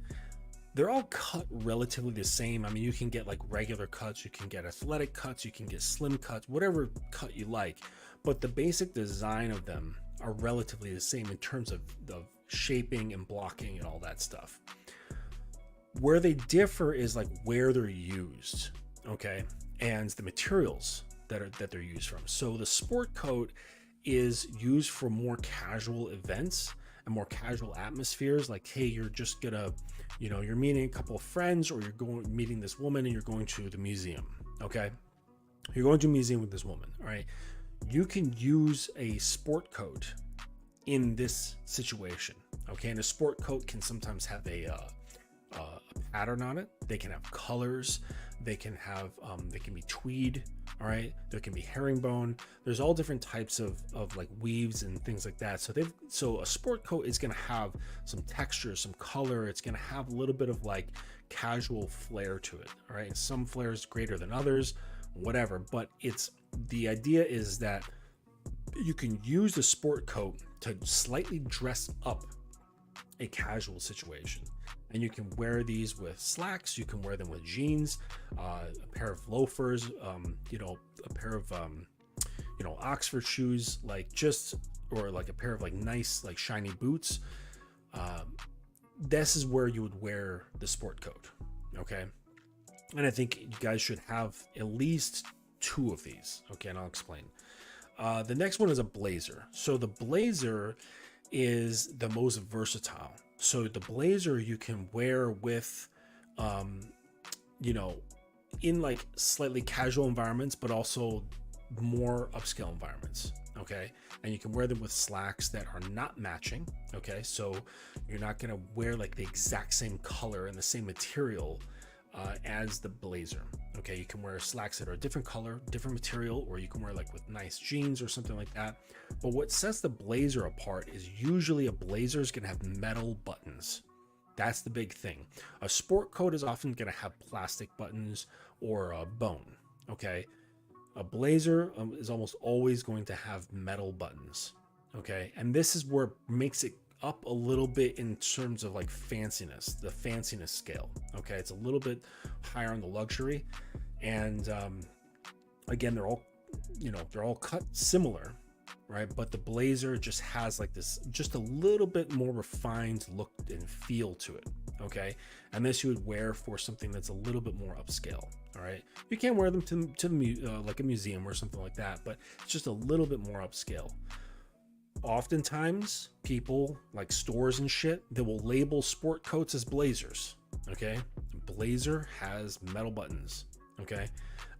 they're all cut relatively the same. I mean, you can get like regular cuts, you can get athletic cuts, you can get slim cuts, whatever cut you like, but the basic design of them are relatively the same in terms of the shaping and blocking and all that stuff. Where they differ is like where they're used, okay, and the materials that they're used from. So the sport coat is used for more casual events and more casual atmospheres, like, hey, you're just gonna, you're meeting a couple of friends, or you're meeting this woman and you're going to the museum. Okay, you're going to a museum with this woman. All right, you can use a sport coat in this situation. Okay, and a sport coat can sometimes have a pattern on it. They can have colors. They can have they can be tweed. All right, there can be herringbone. There's all different types of like weaves and things like that. So a sport coat is going to have some texture, some color. It's going to have a little bit of like casual flair to it. All right, and some flair is greater than others, whatever. But the idea is that you can use the sport coat to slightly dress up a casual situation. And you can wear these with slacks, you can wear them with jeans, a pair of loafers, a pair of Oxford shoes, or like a pair of like nice like shiny boots. This is where you would wear the sport coat. Okay, and I think you guys should have at least 2 of these. Okay, and I'll explain. The next one is a blazer. So the blazer is the most versatile. So the blazer you can wear with, in like slightly casual environments, but also more upscale environments. Okay, and you can wear them with slacks that are not matching. Okay, so you're not gonna wear like the exact same color and the same material as the blazer. Okay, you can wear slacks that are a different color, different material, or you can wear like with nice jeans or something like that. But what sets the blazer apart is usually a blazer is going to have metal buttons. That's the big thing. A sport coat is often going to have plastic buttons or a bone. Okay, a blazer is almost always going to have metal buttons. Okay, and this is where it makes it up a little bit in terms of like fanciness, the fanciness scale. Okay, it's a little bit higher on the luxury, and again, they're all cut similar, right? But the blazer just has like this, just a little bit more refined look and feel to it. Okay, and this you would wear for something that's a little bit more upscale. All right, you can't wear them to like a museum or something like that, but it's just a little bit more upscale. Oftentimes, people like stores and shit, they will label sport coats as blazers. Okay, blazer has metal buttons. Okay,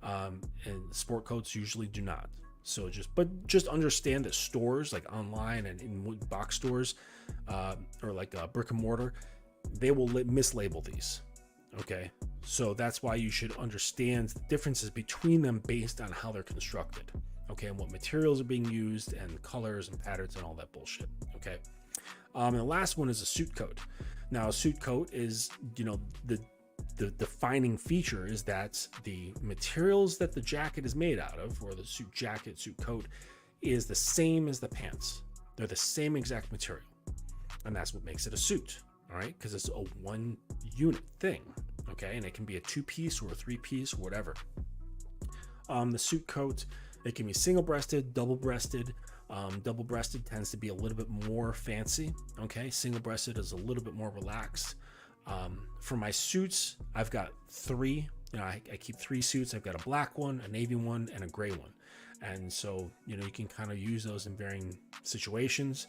and sport coats usually do not. So just understand that stores like online and in box stores, or like brick and mortar, they will mislabel these. Okay, so that's why you should understand the differences between them based on how they're constructed. Okay, and what materials are being used and colors and patterns and all that bullshit. Okay, and the last one is a suit coat. Now, a suit coat is, the defining feature is that the materials that the jacket is made out of, or the suit jacket, suit coat, is the same as the pants. They're the same exact material, and that's what makes it a suit. All right, because it's a one unit thing. Okay, and it can be a 2-piece or a 3-piece or whatever. The suit coat, it can be single-breasted, double-breasted. Double-breasted tends to be a little bit more fancy. Okay, single-breasted is a little bit more relaxed. For my suits, I've got 3. I keep 3 suits. I've got a black one, a navy one, and a gray one. And so, you can kind of use those in varying situations.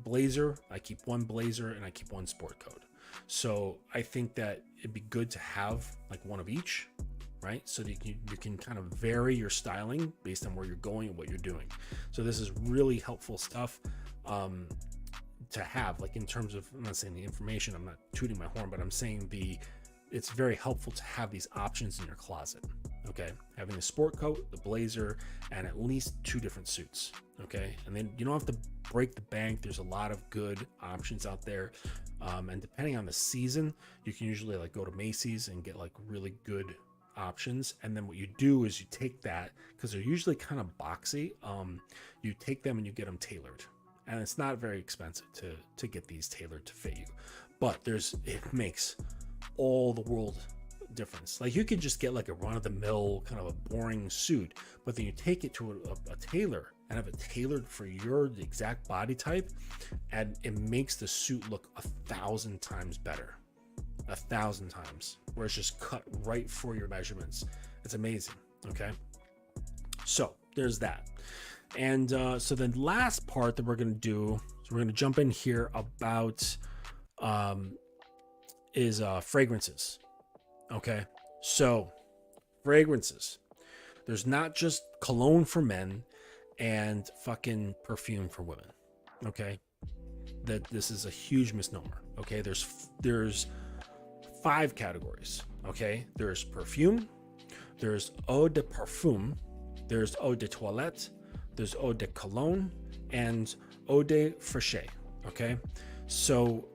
Blazer, I keep 1 blazer and I keep 1 sport coat. So I think that it'd be good to have like 1 of each, right? So that you can kind of vary your styling based on where you're going and what you're doing. So this is really helpful stuff to have, like in terms of, I'm not saying the information, I'm not tooting my horn, but I'm saying it's very helpful to have these options in your closet. Okay, having the sport coat, the blazer, and at least 2 different suits. Okay, and then you don't have to break the bank. There's a lot of good options out there, and depending on the season, you can usually like go to Macy's and get like really good options. And then what you do is you take that, because they're usually kind of boxy, you take them and you get them tailored, and it's not very expensive to get these tailored to fit you. but it makes all the world difference. Like you could just get like a run-of-the-mill kind of a boring suit, but then you take it to a tailor and have it tailored for your exact body type, and it makes the suit look 1,000 times better. 1,000 times, where it's just cut right for your measurements. It's amazing. Okay, so there's that. And so the last part that we're going to do, so we're going to jump in here about is fragrances. Okay, so fragrances, there's not just cologne for men and fucking perfume for women. Okay, that this is a huge misnomer. Okay, there's 5 categories. Okay, there's perfume, there's eau de parfum, there's eau de toilette, there's eau de cologne, and eau de fraîche. Okay, so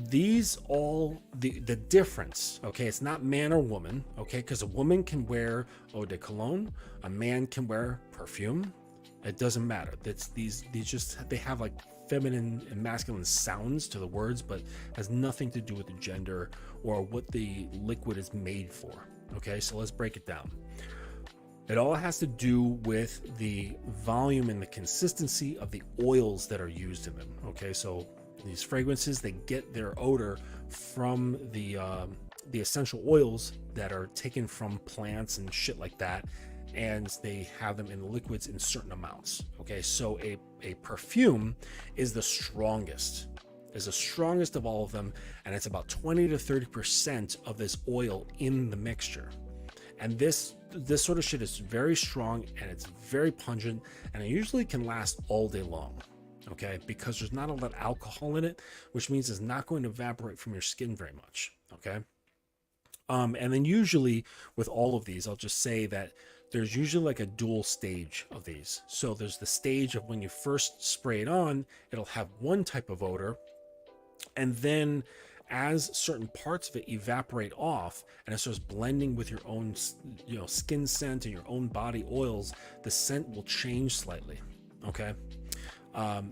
these all the difference. Okay, it's not man or woman. Okay, because a woman can wear eau de cologne, a man can wear perfume. It doesn't matter. That's these just, they have like feminine and masculine sounds to the words, but has nothing to do with the gender or what the liquid is made for. Okay, so let's break it down. It all has to do with the volume and the consistency of the oils that are used in them. Okay, so these fragrances, they get their odor from the essential oils that are taken from plants and shit like that, and they have them in the liquids in certain amounts. Okay, so a perfume is the strongest of all of them, and it's about 20 to 30% of this oil in the mixture. And this sort of shit is very strong, and it's very pungent, and it usually can last all day long. Okay, because there's not a lot of alcohol in it, which means it's not going to evaporate from your skin very much. Okay, and then usually with all of these, I'll just say that there's usually like a dual stage of these. So there's the stage of when you first spray it on, it'll have one type of odor, and then as certain parts of it evaporate off and it starts blending with your own, skin scent and your own body oils, the scent will change slightly. Okay,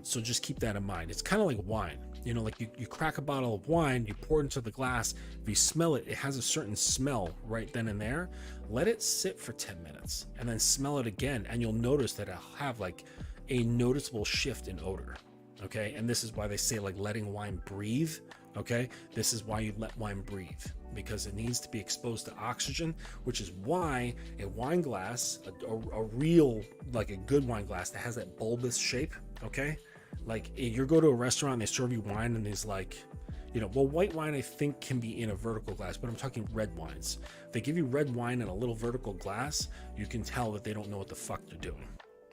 so just keep that in mind. It's kind of like wine. Like you crack a bottle of wine, you pour it into the glass. If you smell it, it has a certain smell right then and there. Let it sit for 10 minutes and then smell it again, and you'll notice that it'll have like a noticeable shift in odor. Okay, and this is why they say like letting wine breathe. Okay, this is why you let wine breathe, because it needs to be exposed to oxygen, which is why a wine glass, a real, like a good wine glass that has that bulbous shape. Okay, like you go to a restaurant and they serve you wine and there's like, white wine I think can be in a vertical glass, but I'm talking red wines. If they give you red wine in a little vertical glass, you can tell that they don't know what the fuck they're doing.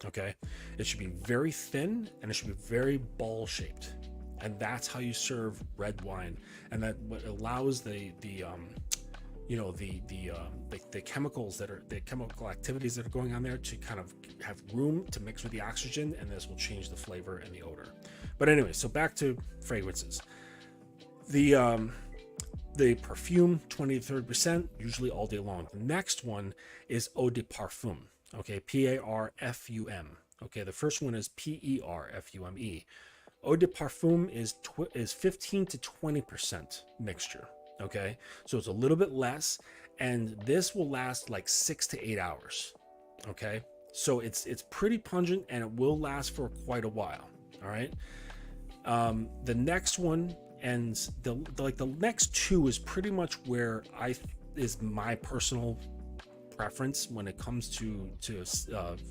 Okay, it should be very thin and it should be very ball shaped, and that's how you serve red wine. And that what allows the chemicals that are the chemical activities that are going on there to kind of have room to mix with the oxygen, and this will change the flavor and the odor. But anyway, so back to fragrances. The perfume, 20 to 30%, usually all day long. The next one is eau de parfum. Okay, Parfum. Okay, the first one is Perfume. Eau de parfum is 15 to 20% mixture. Okay, so it's a little bit less, and this will last like 6 to 8 hours. Okay, so it's pretty pungent and it will last for quite a while. All right, the next one and the next two is pretty much where is my personal preference when it comes to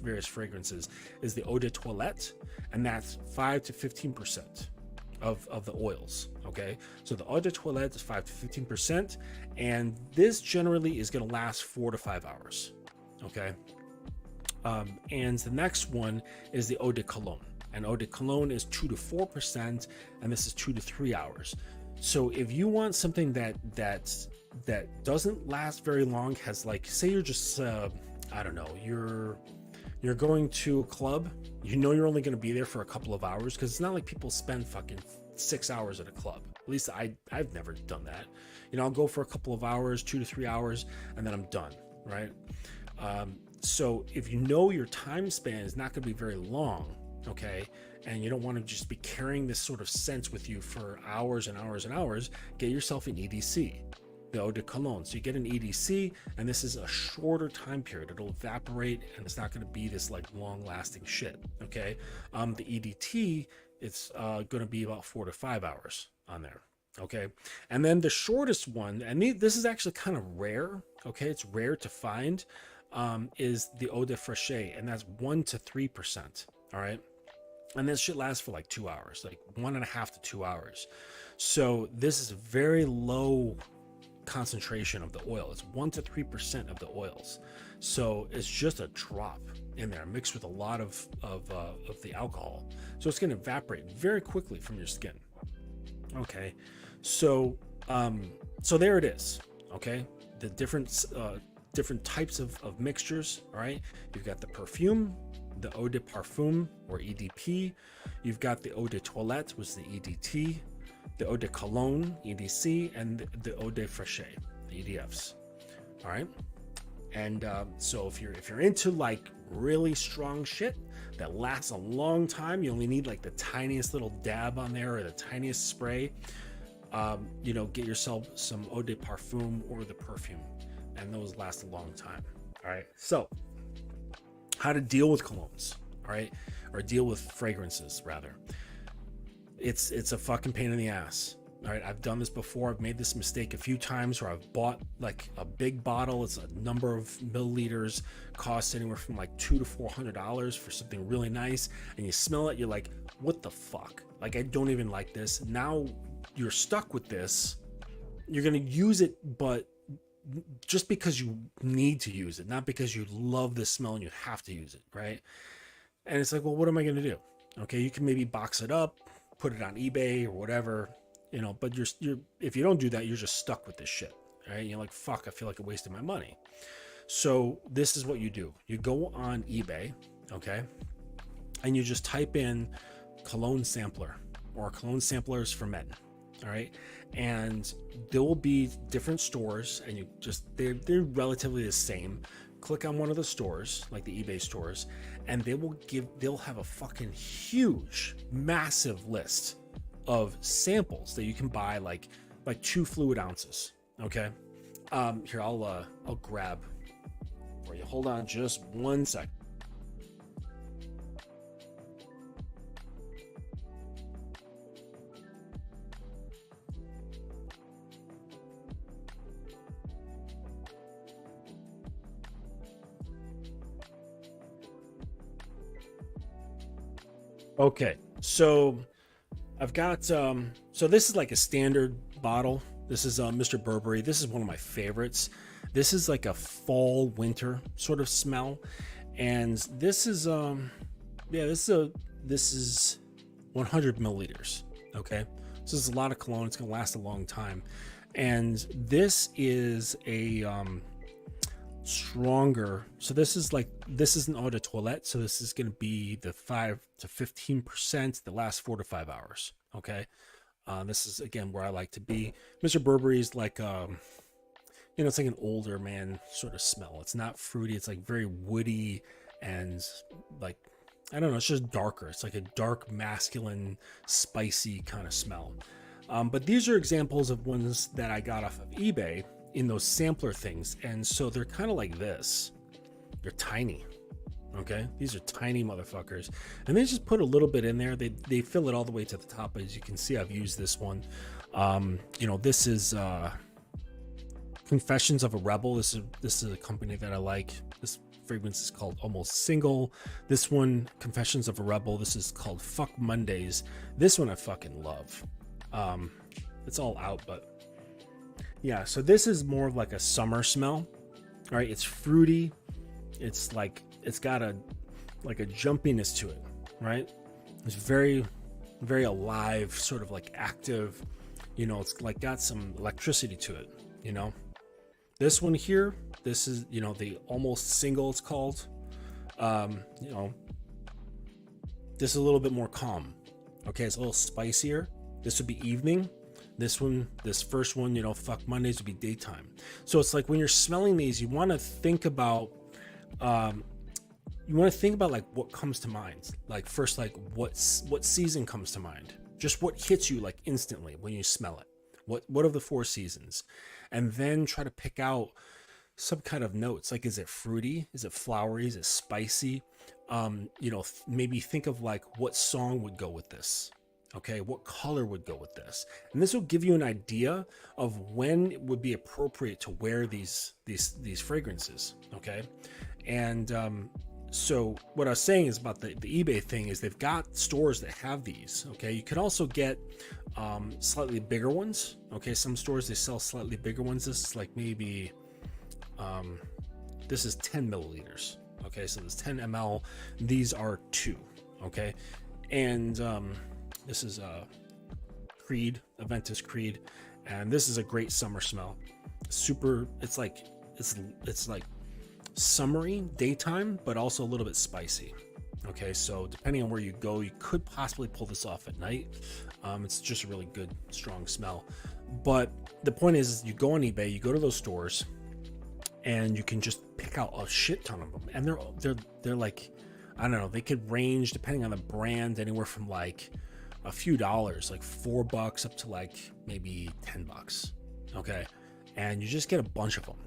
various fragrances, is the eau de toilette, and that's 5 to 15% of the oils. Okay, so the eau de toilette is 5 to 15%, and this generally is going to last 4 to 5 hours. Okay, and the next one is the eau de cologne, and eau de cologne is 2 to 4%, and this is 2 to 3 hours. So if you want something that doesn't last very long, has like, say you're just I don't know, you're going to a club, you're only going to be there for a couple of hours, because it's not like people spend fucking 6 hours at a club. At least I've never done that. I'll go for a couple of hours, 2 to 3 hours, and then I'm done, right? So if your time span is not going to be very long, okay, and you don't want to just be carrying this sort of scent with you for hours and hours and hours, get yourself an EDC, the eau de cologne. So you get an EDC, and this is a shorter time period. It'll evaporate, and it's not going to be this like long lasting shit, okay? The EDT, it's going to be about 4 to 5 hours on there. Okay, and then the shortest one, and this is actually kind of rare, okay, it's rare to find, is the eau de fraiche, and that's 1 to 3%. All right, and this shit lasts for like 2 hours, like 1.5 to 2 hours. So this is a very low concentration of the oil. It's 1 to 3% of the oils, so it's just a drop in there mixed with a lot of the alcohol, so it's going to evaporate very quickly from your skin. Okay, so so there it is. Okay, the different types of mixtures. All right, you've got the perfume, the eau de parfum or EDP. You've got the eau de toilette, which is the EDT, the eau de cologne EDC, and the eau de fraiche, the EDFs. All right, and so if you're into like really strong shit that lasts a long time, you only need like the tiniest little dab on there or the tiniest spray. You know, get yourself some eau de parfum or the perfume, and those last a long time. All right, so how to deal with colognes, all right, or deal with fragrances rather. It's a fucking pain in the ass. All right, I've done this before. I've made this mistake a few times where I've bought like a big bottle. It's a number of milliliters, costs anywhere from like $200 to $400 for something really nice. And you smell it, you're like, what the fuck? Like, I don't even like this. Now you're stuck with this. You're going to use it, but just because you need to use it, not because you love the smell and you have to use it, right? And it's like, well, what am I going to do? Okay, you can maybe box it up, put it on eBay or whatever, you know, but you're if you don't do that, you're just stuck with this shit, right? You're like, fuck, I feel like I wasted my money. So this is what you do. You go on eBay, okay, and you just type in cologne sampler or cologne samplers for men, all right? And there will be different stores, and you just, they're relatively the same. Click on one of the stores, like the eBay stores, and they'll have a fucking huge, massive list of samples that you can buy, like 2 fluid ounces. Okay, here I'll grab for you. Hold on just 1 sec. Okay, so I've got so this is like a standard bottle. This is Mr. Burberry. This is one of my favorites. This is like a fall winter sort of smell, and this is this is 100 milliliters. Okay, this is a lot of cologne. It's gonna last a long time, and this is a stronger. So this is an eau de toilette, so this is going to be the 5 to 15% that lasts 4 to 5 hours. Okay, this is again where I like to be. Mr. Burberry is like you know, it's like an older man sort of smell. It's not fruity, it's like very woody and like, I don't know, it's just darker. It's like a dark masculine spicy kind of smell. But these are examples of ones that I got off of eBay in those sampler things, and so they're kind of like this. They're tiny. Okay, these are tiny motherfuckers, and they just put a little bit in there. They fill it all the way to the top. As you can see, I've used this one. You know, this is Confessions of a Rebel. This is a company that I like. This fragrance is called Almost Single. This one, Confessions of a Rebel, this is called Fuck Mondays. This one I fucking love. It's all out, but yeah, so this is more of like a summer smell. All right, it's fruity. It's like, it's got a jumpiness to it, right? It's very, very alive, sort of like active, you know, it's like got some electricity to it, you know? This one here, this is, you know, the Almost Single, it's called. You know, this is a little bit more calm. Okay, it's a little spicier. This would be evening. This one, this first one, you know, Fuck Mondays would be daytime. So it's like when you're smelling these, you want to think about you want to think about like what comes to mind. Like first, like what season comes to mind? Just what hits you like instantly when you smell it. What of the 4 seasons? And then try to pick out some kind of notes. Like, is it fruity? Is it flowery? Is it spicy? Maybe think of like what song would go with this. Okay, what color would go with this? And this will give you an idea of when it would be appropriate to wear these fragrances. Okay, and so what I was saying is about the eBay thing is they've got stores that have these. Okay, you can also get slightly bigger ones. Okay, some stores they sell slightly bigger ones. This is like maybe this is 10 milliliters. Okay, so there's 10 ml. These are 2. Okay, and this is Creed, Aventus Creed, and this is a great summer smell. Super, it's like summery daytime, but also a little bit spicy. Okay, so depending on where you go, you could possibly pull this off at night. It's just a really good, strong smell. But the point is, you go on eBay, you go to those stores, and you can just pick out a shit ton of them. And they're like, I don't know, they could range depending on the brand anywhere from like a few dollars, like $4 up to like maybe $10. Okay, and you just get a bunch of them.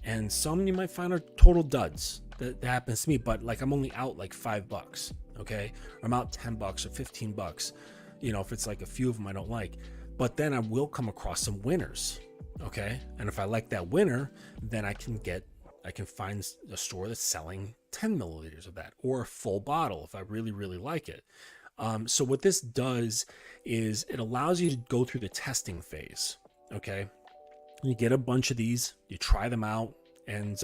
And some you might find are total duds. That happens to me, but like I'm only out like $5. Okay, or I'm out $10 or $15. If it's like a few of them I don't like, but then I will come across some winners. Okay, and if I like that winner, then I can find a store that's selling 10 milliliters of that, or a full bottle if I really, really like it. So what this does is it allows you to go through the testing phase. Okay, you get a bunch of these, you try them out, and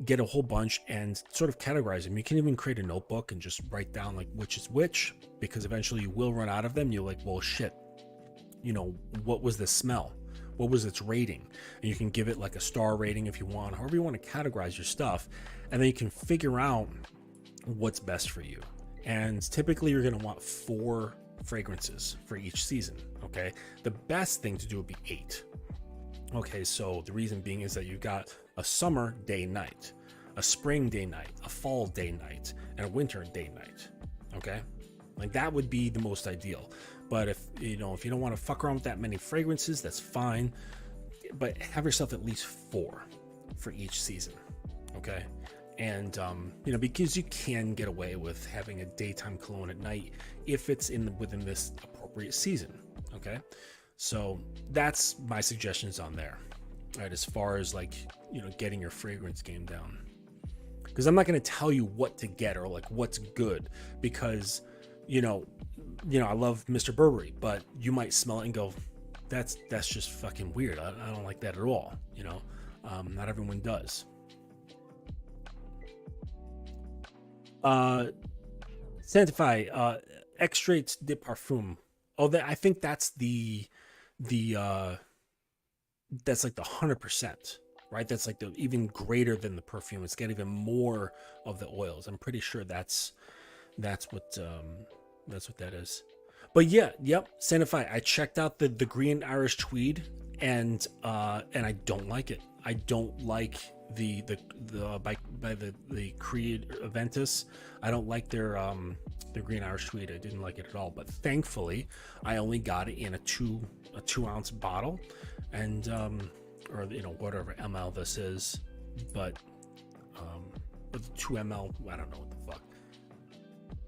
get a whole bunch and sort of categorize them. You can even create a notebook and just write down like which is which, because eventually you will run out of them. You're like, well, shit, what was the smell? What was its rating? And you can give it like a star rating if you want, however you want to categorize your stuff, and then you can figure out what's best for you. And typically you're going to want 4 fragrances for each season. Okay, the best thing to do would be 8. Okay, so the reason being is that you've got a summer day night, a spring day night, a fall day night, and a winter day night. Okay, like that would be the most ideal. But if you don't want to fuck around with that many fragrances, that's fine, but have yourself at least 4 for each season. Okay, and because you can get away with having a daytime cologne at night if it's within this appropriate season. Okay, so that's my suggestions on there, right? As far as like getting your fragrance game down, because I'm not going to tell you what to get or like what's good, because I love Mr. Burberry, but you might smell it and go, that's just fucking weird. I don't like that at all. Not everyone does. Sanctify, Extraits de Parfum. Oh, I think that's that's like the 100%, right? That's like the even greater than the perfume. It's got even more of the oils. I'm pretty sure that's what that is. But yeah, yep, Sanctify. I checked out the green Irish tweed, and I don't like it. I don't like the Creed Aventus. I don't like their green Irish tweed. I didn't like it at all. But thankfully, I only got it in a 2-ounce bottle, and or whatever ml this is, but the 2 ml, I don't know what the fuck.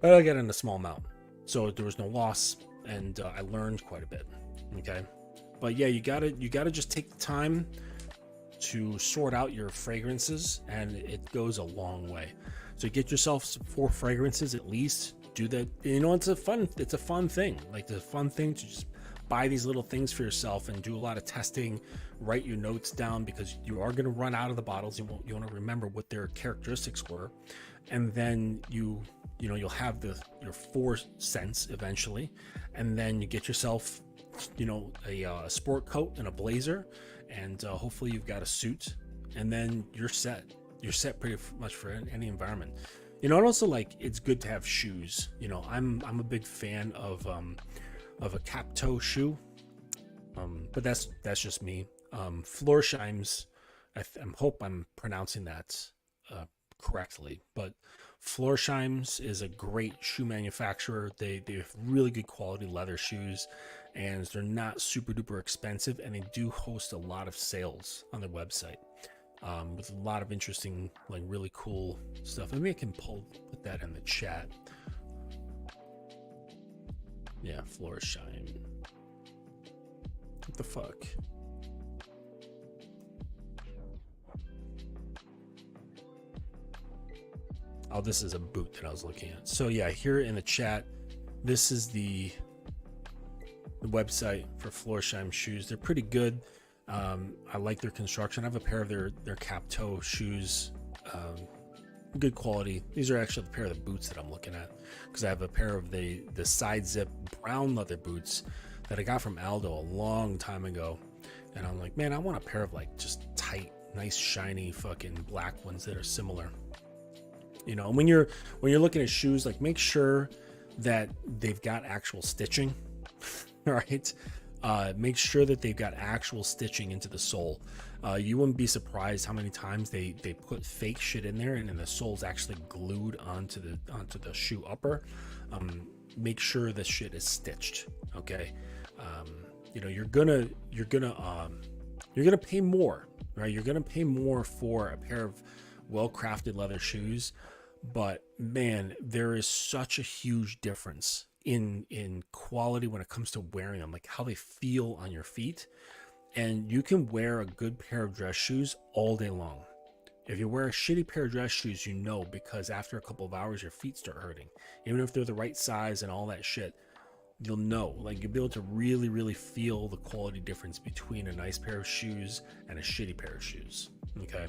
But I got it in a small amount, so there was no loss, and I learned quite a bit. Okay, but yeah, you gotta just take the time to sort out your fragrances, and it goes a long way. So get yourself 4 fragrances at least. Do that. It's a fun thing. Like, it's a fun thing to just buy these little things for yourself and do a lot of testing. Write your notes down, because you are going to run out of the bottles. You want to remember what their characteristics were, and then you'll have your 4 scents eventually, and then you get yourself a sport coat and a blazer, and hopefully you've got a suit, and then you're set pretty much for any environment. And also, like, it's good to have shoes. I'm a big fan of a cap toe shoe, but that's just me. Florsheim's, I hope I'm pronouncing that correctly. But Florsheim's is a great shoe manufacturer. They have really good quality leather shoes, and they're not super duper expensive, and they do host a lot of sales on their website, with a lot of interesting, like really cool stuff. Maybe I can put that in the chat. Yeah, Florsheim. What the fuck? Oh, this is a boot that I was looking at. So yeah, here in the chat, this is the website for Florsheim shoes. They're pretty good. I like their construction. I have a pair of their cap toe shoes. Good quality. These are actually the pair of the boots that I'm looking at, because I have a pair of the side zip brown leather boots that I got from Aldo a long time ago, and I'm like, man, I want a pair of like just tight, nice, shiny fucking black ones that are similar. You know, when you're looking at shoes, like make sure that they've got actual stitching, right? Make sure that they've got actual stitching into the sole. You wouldn't be surprised how many times they put fake shit in there, and then the sole's actually glued onto the shoe upper. Make sure the shit is stitched. Okay, you know, you're gonna pay more, right? You're gonna pay more for a pair of well-crafted leather shoes, but man, there is such a huge difference in quality when it comes to wearing them, like how they feel on your feet. And you can wear a good pair of dress shoes all day long. If you wear a shitty pair of dress shoes, you know, because after a couple of hours your feet start hurting, even if they're the right size and all that shit. You'll know, like you'll be able to really feel the quality difference between a nice pair of shoes and a shitty pair of shoes. Okay,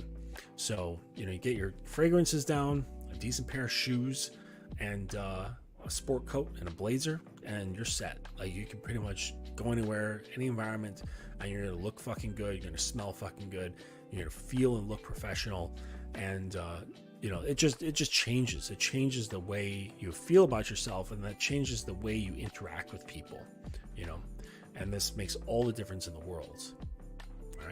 so you know, you get your fragrances down, a decent pair of shoes, and a sport coat and a blazer, and you're set. Like you can pretty much go anywhere, any environment, and you're gonna look fucking good, you're gonna smell fucking good, you're gonna feel and look professional. And you know, it just changes. It changes the way you feel about yourself, and that changes the way you interact with people, you know, and this makes all the difference in the world. All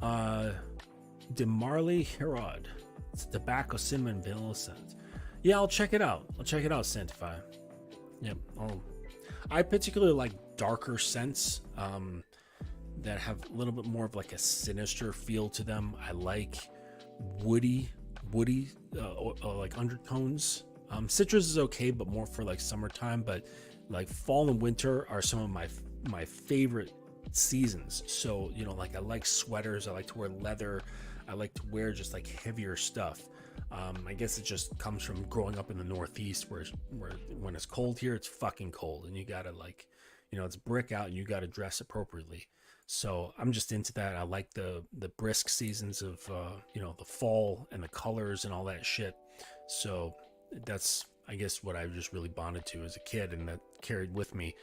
right. DeMarley Herod. It's tobacco, cinnamon, vanilla scent. Yeah, I'll check it out. Sanctify. Yep. I particularly like darker scents that have a little bit more of like a sinister feel to them. I like woody like undertones. Citrus is okay, but more for like summertime. But like fall and winter are some of my favorite seasons. So you know, like I like sweaters, I like to wear leather, I like to wear just like heavier stuff. I guess it just comes from growing up in the Northeast, where when it's cold here, it's fucking cold, and you gotta, like, you know, it's brick out, and you gotta dress appropriately. So I'm just into that. I like the brisk seasons of you know, the fall and the colors and all that shit. So that's, I guess, what I just really bonded to as a kid, and that carried with me.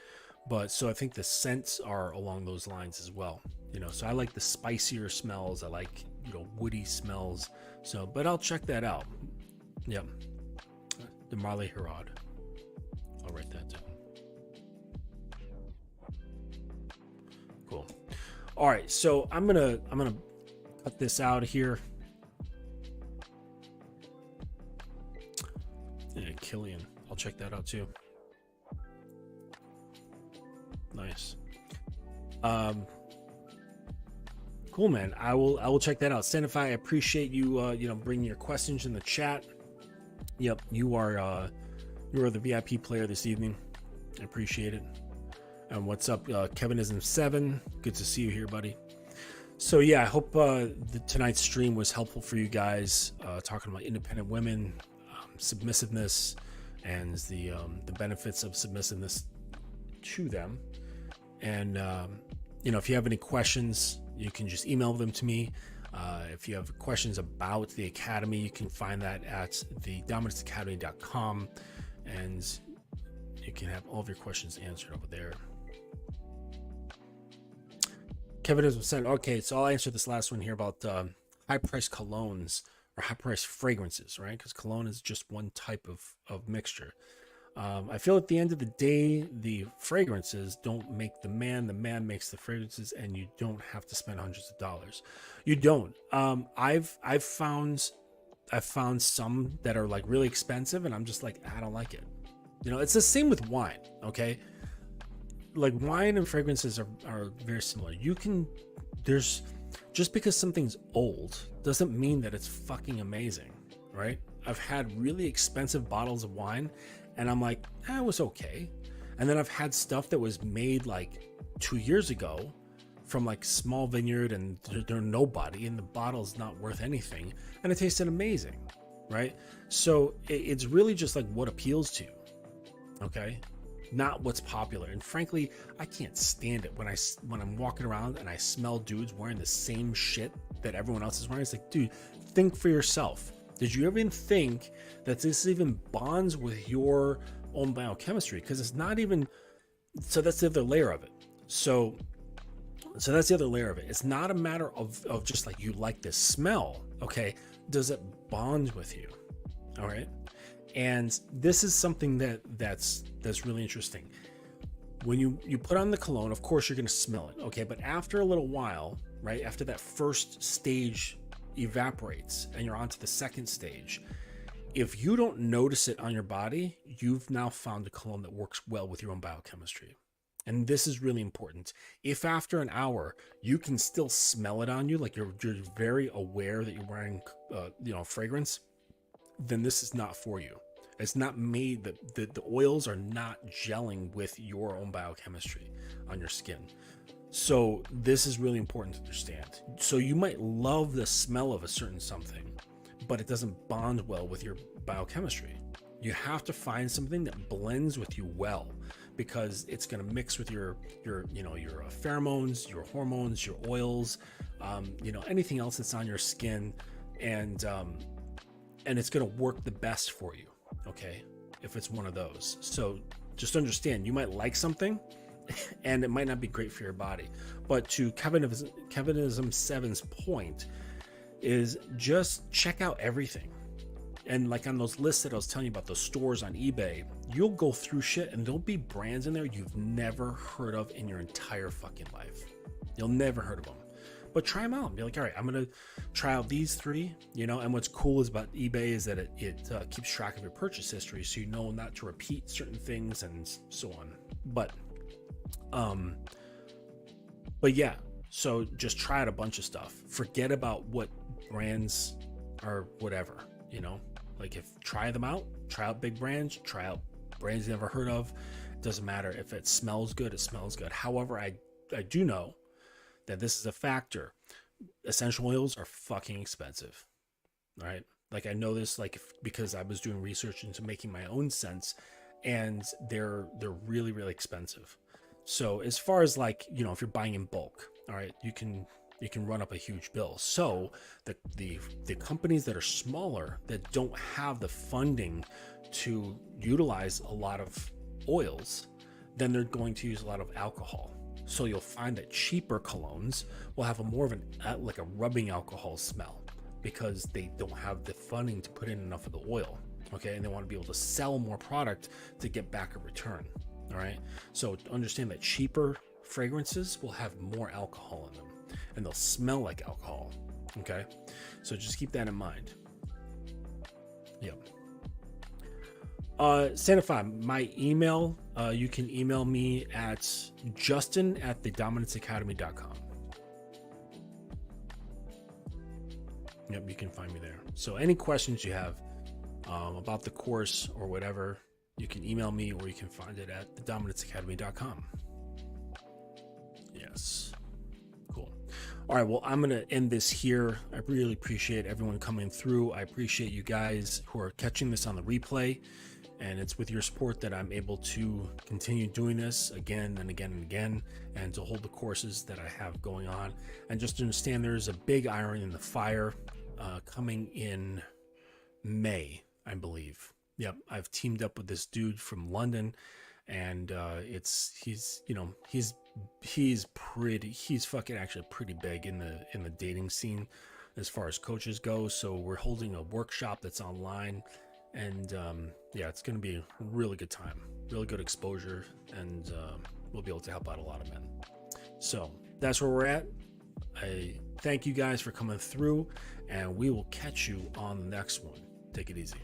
But so I think the scents are along those lines as well, you know. So I like the spicier smells, I like, you know, woody smells. So, but I'll check that out. Yep. The Marley Herod. I'll write that down. Cool. All right, so I'm gonna cut this out here. Yeah, Killian. I'll check that out too. Nice. Cool, man. I will check that out. Sanctify, I appreciate you you know, bringing your questions in the chat. Yep, you are the VIP player this evening. I appreciate it. And what's up, Kevinism7? Good to see you here, buddy. So yeah, I hope tonight's stream was helpful for you guys, talking about independent women, submissiveness, and the benefits of submissiveness to them. And you know, if you have any questions, you can just email them to me. If you have questions about the Academy, you can find that at thedominanceacademy.com, and you can have all of your questions answered over there. Kevin has said, okay, so I'll answer this last one here about high-priced colognes or high-priced fragrances, right? Because cologne is just one type of mixture. I feel at the end of the day, the fragrances don't make the man makes the fragrances, and you don't have to spend hundreds of dollars. You don't. I've found some that are like really expensive, and I'm just like, I don't like it. It's the same with wine. Okay, like wine and fragrances are very similar. There's just because something's old doesn't mean that it's fucking amazing, right? I've had really expensive bottles of wine, and I'm like, it was okay. And then I've had stuff that was made like 2 years ago from like small vineyard, and they're nobody, and the bottle's not worth anything, and it tasted amazing, right? So it's really just like what appeals to you, okay? Not what's popular. And frankly, I can't stand it when I'm walking around and I smell dudes wearing the same shit that everyone else is wearing. It's like, dude, think for yourself. Did you ever think that this even bonds with your own biochemistry? Because it's not even. So that's the other layer of it. So that's the other layer of it. It's not a matter of just like you like this smell, okay? Does it bond with you? All right. And this is something that's really interesting. When you put on the cologne, of course you're going to smell it, okay? But after a little while, right, after that first stage evaporates and you're on to the second stage, if you don't notice it on your body, you've now found a cologne that works well with your own biochemistry. And this is really important. If after an hour you can still smell it on you, like you're very aware that you're wearing fragrance, then this is not for you. It's not made, the oils are not gelling with your own biochemistry on your skin. So this is really important to understand. So you might love the smell of a certain something, but it doesn't bond well with your biochemistry. You have to find something that blends with you well, because it's going to mix with your pheromones, your hormones, your oils, anything else that's on your skin, and it's going to work the best for you, okay, if it's one of those. So just understand, you might like something and it might not be great for your body. But to Kevinism 7's point is just check out everything. And like on those lists that I was telling you about, those stores on eBay, you'll go through shit and there'll be brands in there you've never heard of in your entire fucking life. You'll never heard of them. But try them out and be like, all right, I'm going to try out these three, and what's cool is about eBay is that it keeps track of your purchase history, so you know not to repeat certain things and so on. But yeah, so just try out a bunch of stuff. Forget about what brands are whatever, like try them out, try out big brands, try out brands you never heard of. It doesn't matter. If it smells good, it smells good. However, I do know that this is a factor. Essential oils are fucking expensive, right? Like I know this, because I was doing research into making my own scents, and they're really, really expensive. So as far as if you're buying in bulk, all right, you can run up a huge bill. So the companies that are smaller, that don't have the funding to utilize a lot of oils, then they're going to use a lot of alcohol. So you'll find that cheaper colognes will have more of a rubbing alcohol smell, because they don't have the funding to put in enough of the oil, okay? And they want to be able to sell more product to get back a return, all right? So understand that cheaper fragrances will have more alcohol in them, and they'll smell like alcohol, okay? So just keep that in mind. Yep. Sanify, my email, you can email me at justin@thedominanceacademy.com. Yep, you can find me there. So any questions you have about the course or whatever, you can email me, or you can find it at thedominanceacademy.com. Yes. Cool. All right, well, I'm going to end this here. I really appreciate everyone coming through. I appreciate you guys who are catching this on the replay. And it's with your support that I'm able to continue doing this again and again and again, and to hold the courses that I have going on. And just understand there's a big iron in the fire coming in May, I believe. Yep, I've teamed up with this dude from London, and he's fucking actually pretty big in the dating scene as far as coaches go. So we're holding a workshop that's online. And yeah, it's going to be a really good time, really good exposure, and we'll be able to help out a lot of men. So that's where we're at. I thank you guys for coming through, and we will catch you on the next one. Take it easy.